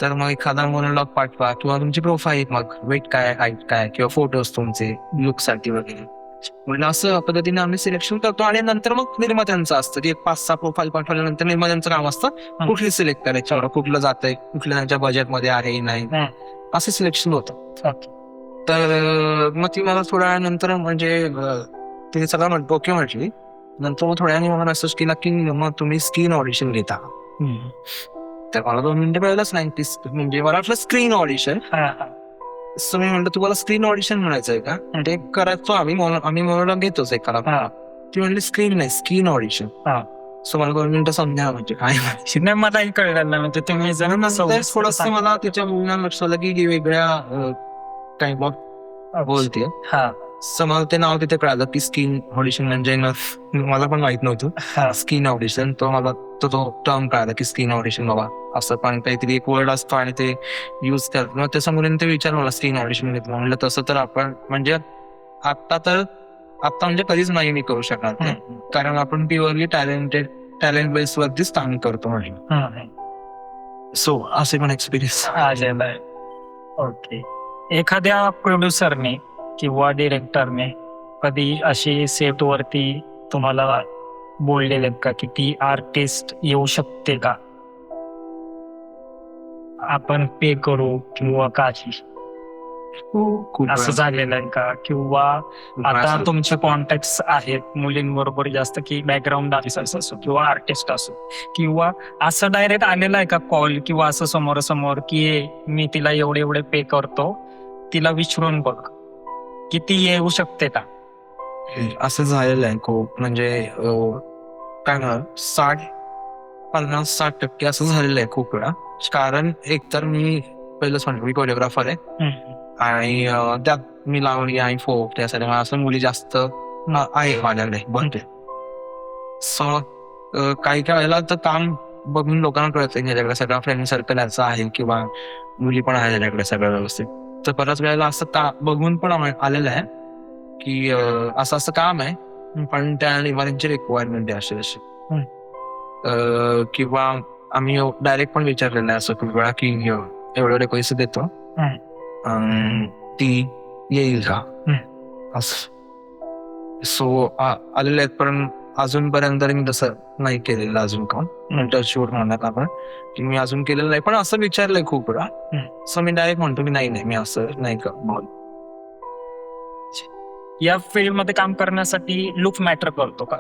तर मग एखादा मोनोलॉग पाठवा, किंवा तुमची प्रोफाईल, मग वेट काय, हाईट काय, किंवा फोटोज तुमचे लुक साठी वगैरे. म्हणजे असं पद्धतीने आम्ही सिलेक्शन करतो. आणि नंतर मग निर्मात्यांचं असतं की 5-6 प्रोफाईल पाठवल्यानंतर निर्मात्यांचं काम असतं कुठली सिलेक्ट करायची, कुठलं जातंय, कुठल्या त्यांच्या बजेटमध्ये आहे नाही, असं सिलेक्शन होतं. तर मग ती मला थोड्या वेळानंतर म्हणजे तिने सगळं ओके म्हटली. नंतर मग थोड्या वेळाने मला मेसेज केला की मग तुम्ही स्क्रीन ऑडिशन घेता. तर मला 2 मिनिटं मिळालंच नाही. म्हणजे मला वाटलं स्क्रीन ऑडिशन. सो मी म्हणलं तुम्हाला स्क्रीन ऑडिशन म्हणायचंय का, ते करायचो आम्ही मोनोलॉग घेतोच एखादा. ती म्हणली स्क्रीन नाही, स्क्रीन ऑडिशन. सो मला 2 मिनिटं समजा म्हणजे काय म्हणायची नाही, मलाही कळलं नाही. म्हणजे तुम्ही थोडस मला तिच्या बोलण्यात लक्षात आलं की वेगळ्या टाइप ऑफ बोलते. सो मला ते नाव तिथे कळालं की स्किन ऑडिशन म्हणजे मला पण माहित नव्हतं स्किन ऑडिशन. तो मला तो टर्म कळाला की स्किन ऑडिशन बाबा असं पण काहीतरी एक वर्ड असतो आणि ते युज करतो. मग त्या समोर ते विचार मला स्किन ऑडिशन घेतलं. म्हणलं तसं तर आपण म्हणजे आता म्हणजे कधीच नाही मी करू शकणार, कारण आपण प्युअरली टॅलेंट बेस वरतीच काम करतो म्हटलं. सो असे पण एक्सपिरियन्स आलेला आहे. ओके. एखाद्या प्रोड्युसरने किंवा डिरेक्टरने कधी अशी सेट वरती तुम्हाला बोललेले का की ती आर्टिस्ट येऊ शकते का, आपण पे करू किंवा काही, असं झालेलं आहे का? किंवा आता तुमचे कॉन्टॅक्ट आहेत मुलींबरोबर जास्त की बॅकग्राऊंड डान्सर्स असो किंवा आर्टिस्ट असो, किंवा असं डायरेक्ट आलेलं आहे का कॉल किंवा असं समोरासमोर की मी तिला एवढे पे करतो, तिला विचारून बघ की ती येऊ शकते का? असं झालेलं आहे खूप. म्हणजे काय म्हणा 50-60% असं झालेलं आहे खूप वेळा. कारण एकतर मी पहिलंच म्हणतो मी कोरिओग्राफर आहे आणि त्यात मी लावणी आणि फोक त्यासाठी मला असं मुली जास्त आहे माझ्याकडे बनते. सो काही काही वेळेला तर काम बघून लोकांना कळतं की याच्याकडे सगळा फ्रेंड सर्कल याचा आहे किंवा मुली पण आहे त्याच्याकडे सगळं व्यवस्थित. तर बऱ्याच वेळेला असं का बघून पण आलेलं आहे की असं काम आहे पण त्या निवारणीची रिक्वायरमेंट आहे अशी. किंवा आम्ही डायरेक्ट पण विचारलेलं आहे असं खूप वेळा की एवढे पैसे देतो ती येईल का असं. सो आलेले आहेत पण अजूनपर्यंत मी तसं नाही केलेलं अजून काम टचवूड म्हणतात आपण की मी अजून केलेलं नाही, पण असं विचारलंय खूप वेळा. सो मी डायरेक्ट म्हणतो की नाही मी असं नाही का. या फील्ड मध्ये काम करण्यासाठी लुक मॅटर करतो का?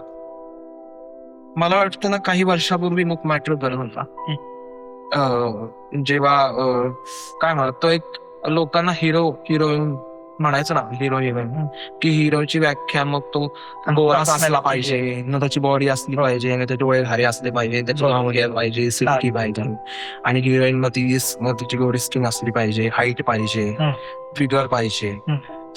मला वाटतं ना काही वर्षापूर्वी लुक मॅटर करत होता. जेव्हा काय म्हणतो एक लोकांना हिरोईन म्हणायचं ना, हिरोईन की हिरोची व्याख्या मग तो गोरा असला पाहिजे, न त्याची बॉडी असली पाहिजे, न त्याचे डोळे भारी असले पाहिजे, त्याची वगैरे पाहिजे, सिल्की पाहिजे, आणि हिरोईन मग तिची गोरी स्किन असली पाहिजे, हाईट पाहिजे, फिगर पाहिजे.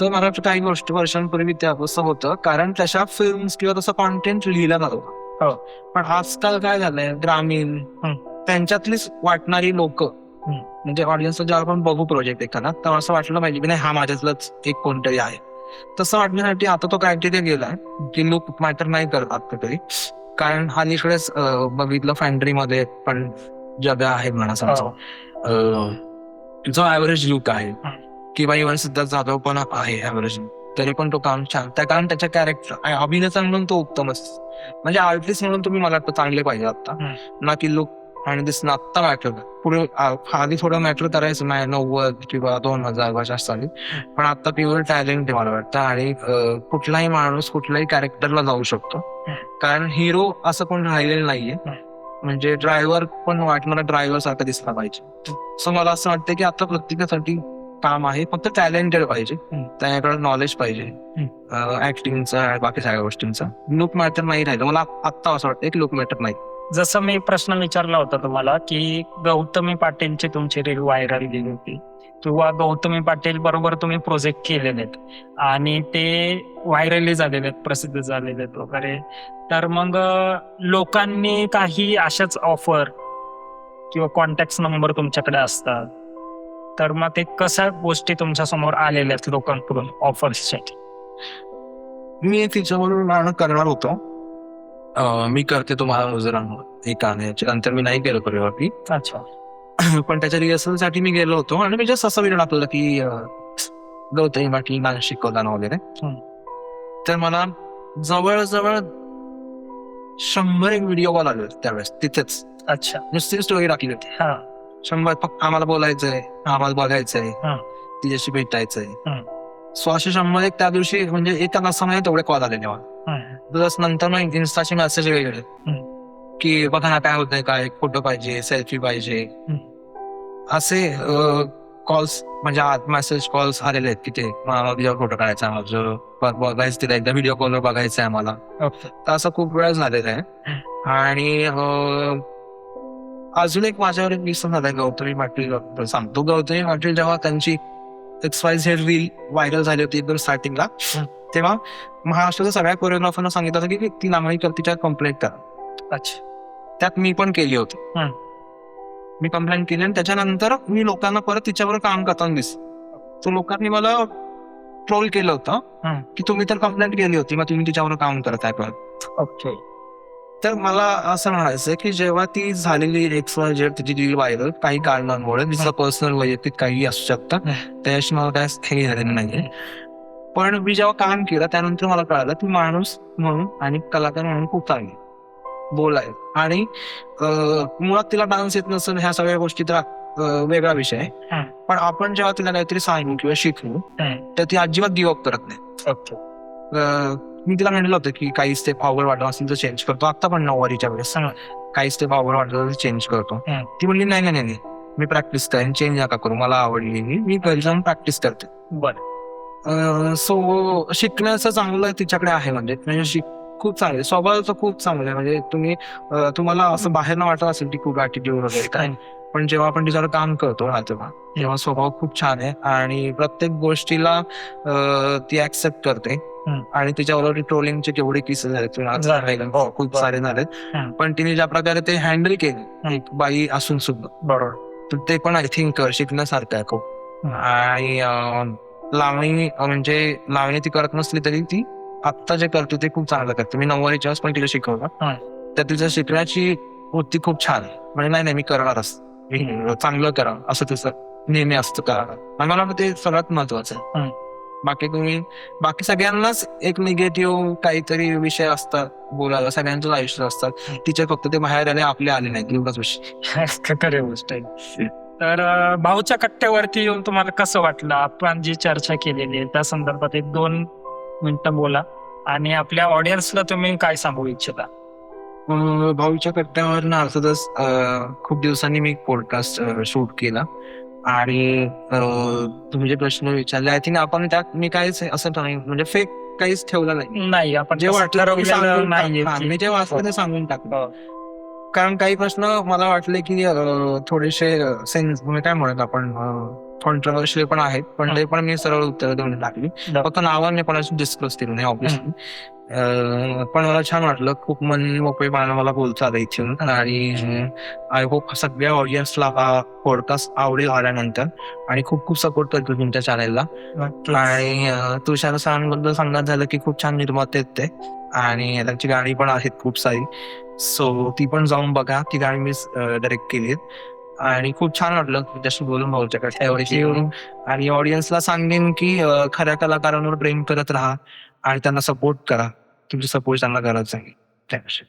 तर मला वाटतं काही गोष्टी वर्षांपूर्वी ते असं होतं कारण तशा फिल्म किंवा तसं कॉन्टेंट लिहिलं नव्हतं. पण आजकाल काय झालंय ग्रामीण त्यांच्यातलीच वाटणारी लोक म्हणजे ऑडियन्स जेव्हा आपण बघू प्रोजेक्ट एखादा तर असं वाटलं पाहिजे की नाही हा माझ्यातलंच एक कोणतरी आहे. तसं वाटण्यासाठी आता तो क्रायटेरिया गेलाय की लुक मॅटर नाही करत आता तरी. कारण अलीकडेच बघितलं फॅन्ड्रीमध्ये पण जग आहे म्हणा समजा जो ऍव्हरेज लुक आहे किंवा इव्हन सिद्धार्थ जाधव पण आहे ऍव्हरेज तरी पण तो काम छान कारण त्याच्या कॅरेक्टर अभिनेता म्हणून तो उत्तमच. म्हणजे आर्टिस्ट म्हणून तुम्ही मला वाटतं चांगले पाहिजे आता, ना की लुक आणि दिसणं आत्ता मॅटर. पुढे आधी थोडं मॅटर करायचं नाही 90 किंवा 2000 वर्षात साली, पण आता प्युअर टॅलेंट आहे मला वाटतं. आणि कुठलाही माणूस कुठल्याही कॅरेक्टरला जाऊ शकतो, कारण हिरो असं कोण राहिलेलं नाहीये. म्हणजे ड्रायव्हर पण वाटणारा ड्रायव्हर सारखा दिसला पाहिजे. सो मला असं वाटतं की आता प्रत्येकासाठी काम आहे, फक्त टॅलेंटेड पाहिजे, त्याच्याकडे नॉलेज पाहिजे ऍक्टिंगचं बाकी सगळ्या गोष्टींचा. लुक मॅटर नाही राहिलं. मला आत्ता असं वाटतं की लुक मॅटर नाही. जसं मी प्रश्न विचारला होता तुम्हाला की गौतमी पाटीलची तुमची रील व्हायरल गेली होती किंवा गौतमी पाटील बरोबर तुम्ही प्रोजेक्ट केलेले आहेत आणि ते व्हायरली झालेले आहेत, प्रसिद्ध झालेले आहेत वगैरे, तर मग लोकांनी काही अशाच ऑफर किंवा कॉन्टॅक्ट नंबर तुमच्याकडे असतात, तर मग ते कशा गोष्टी तुमच्या समोर आलेल्या आहेत लोकांकडून ऑफर्ससाठी? मी तिच्यावरून करणार होतो. मी करते तुम्हाला मुजरांवर एक गाण्याच्या नंतर मी नाही केलं कोरिओग्राफी. अच्छा. पण त्याच्या रिहर्सल साठी मी गेलो होतो आणि मी जस्ट असं विचार टाकलं की गौतमी पाटील डान्स शिकवताना वगैरे. तर मला जवळजवळ 100 एक व्हिडिओ कॉल आले होते त्यावेळेस तिथेच. अच्छा. नुसती स्टोरी टाकली होती. 100 फक्त आम्हाला बोलायचंय, आम्हाला बघायचंय, तिच्याशी भेटायचंय. सो असे 100 एक त्या दिवशी, म्हणजे एका तासामध्ये तेवढे कॉल आले मला. प्लस नंतर मग इन्स्टाचे मेसेज वेगळे की बघा ना काय होतंय, काय फोटो पाहिजे, सेल्फी पाहिजे, असे कॉल्स म्हणजे मेसेज कॉल्स आलेले आहेत की ते मला फोटो काढायचा आहे, बघायचं तिला एकदा व्हिडिओ कॉलवर बघायचं आहे मला. तर असं खूप वेळा झालेलं आहे. आणि अजून एक माझ्यावर एक दिसून झालाय गौतमी पाटील सांगतो. गौतमी पाटील जेव्हा त्यांची XYZ रील व्हायरल झाली होती एकदम स्टार्टिंगला, तेव्हा महाराष्ट्राच्या सगळ्या कोरिओग्राफरना सांगितलं होतं की ती लांबणी तिच्या कंप्लेंट करा. अच्छा. त्यात मी पण केली होती. मी कंप्लेंट केली आणि त्याच्यानंतर मी लोकांना परत तिच्यावर काम करताना दिसतो. तो लोकांनी मला ट्रोल केलं होतं की तुम्ही तर कंप्लेंट केली होती, मग तुम्ही तिच्यावर काम करताय परत. ओके. तर मला असं म्हणायचं की जेव्हा ती झालेली XYZ तिची रील व्हायरल काही कारणांमुळे, तिचं पर्सनल वैयक्तिक काही असू शकतं, त्याच्याशी मला काय हे झालेलं नाहीये. पण मी जेव्हा काम केलं त्यानंतर मला कळालं की माणूस म्हणून आणि कलाकार म्हणून खूप चांगली बोलाय. आणि मुळात तिला डान्स येत नसेल ह्या सगळ्या गोष्टी तर वेगळा विषय आहे, पण आपण जेव्हा तिला काहीतरी सांगू किंवा शिकवू तर ती अजिबात गिव्ह अप करत नाही. मी तिला म्हणलं होतं की काही स्टेप अवघड वाटत असेल तर चेंज करतो. आता पण 9वारीच्या वेळेस काही स्टेप अवघड वाटलं तर चेंज करतो. ती म्हणली नाही नाही नाही, मी प्रॅक्टिस करेन, चेंज नका करू, मला आवडली, मी घरी जाऊन प्रॅक्टिस करते. बरं. सो शिकण्याचं चांगलं तिच्याकडे आहे. म्हणजे खूप चांगले स्वभावाचं खूप चांगलं आहे. म्हणजे तुम्हाला असं बाहेर न वाटत असेल की खूप ऍटिट्यूड वगैरे काय, पण जेव्हा आपण तिच्यावर काम करतो ना तेव्हा स्वभाव खूप छान आहे आणि प्रत्येक गोष्टीला ती ऍक्सेप्ट करते. आणि तिच्याबरोबर ट्रोलिंगचे केवढे किस्से झाले, खूप सारे झाले, पण तिने ज्या प्रकारे ते हँडल केले एक बाई असून सुद्धा, बरोबर, तर ते पण आय थिंक शिकण्यासारखं आहे खूप. आणि लावणी म्हणजे लावणी ती करत नसली तरी ती आत्ता जे करते ते खूप चांगलं करते. मी 9वारीच्या पण तिला शिकवलं, तर तिचं शिकण्याची वृत्ती खूप छान आहे. म्हणजे नाही मी करणारच, चांगलं करा असं तिचं नेहमी असतं करा. आणि मला वाटतं ते सगळ्यात महत्वाचं आहे. बाकी सगळ्यांनाच एक निगेटिव्ह काहीतरी विषय असतात बोलायला, सगळ्यांचंच आयुष्य असतात. तिचे फक्त ते बाहेर आले, आपले आले नाहीत, एवढाच विषय. खरी गोष्ट आहे. तर भाऊच्या कट्ट्यावरती येऊन तुम्हाला कसं वाटलं? आपण जी चर्चा केलेली आहे त्या संदर्भात 1-2 मिनिटं बोला आणि आपल्या ऑडियन्सला तुम्ही काय सांगू इच्छिता? भाऊच्या कट्ट्यावर ना अर्थातच खूप दिवसांनी मी पॉडकास्ट शूट केला आणि तुम्ही जे प्रश्न विचारले आय थिंक आपण त्यात मी काहीच असं नाही म्हणजे फेक काहीच ठेवलं नाही. आपण जे वाटलं नाही, मी जे वाचलं ते सांगून टाकलं. कारण काही प्रश्न मला वाटले की थोडेसे सेन्स म्हणजे काय म्हणत आपण कॉन्ट्रोवर्शियल पण आहेत, पण ते पण मी सरळ उत्तर देऊन टाकली. फक्त नावाने कोणाशी डिस्कस केलं नाही ऑब्विसली. पण मला छान वाटलं, खूप मन मोकळेपणाने मला बोलता आलं इथून. आणि आय होप सगळ्या ऑडियन्सला हा पॉडकास्ट आवडेल आल्यानंतर, आणि खूप खूप सपोर्ट करतो तुमच्या चॅनलला. आणि तुषार सरांबद्दल सांगण्यात झालं की खूप छान निर्माते आहेत ते, आणि त्यांची गाणी पण आहेत खूप सारी. सो ती पण जाऊन बघा, ती गाणी मी डायरेक्ट केली आहेत. आणि खूप छान वाटलं तुझ्याशी बोलून भाऊच्या कट्ट्यावरती आणि ऑडियन्सला सांगेन की खऱ्या कलाकारांवर प्रेम करत राहा आणि त्यांना सपोर्ट करा. तुमची सपोर्ट त्यांना गरज आहे. थँक्यू.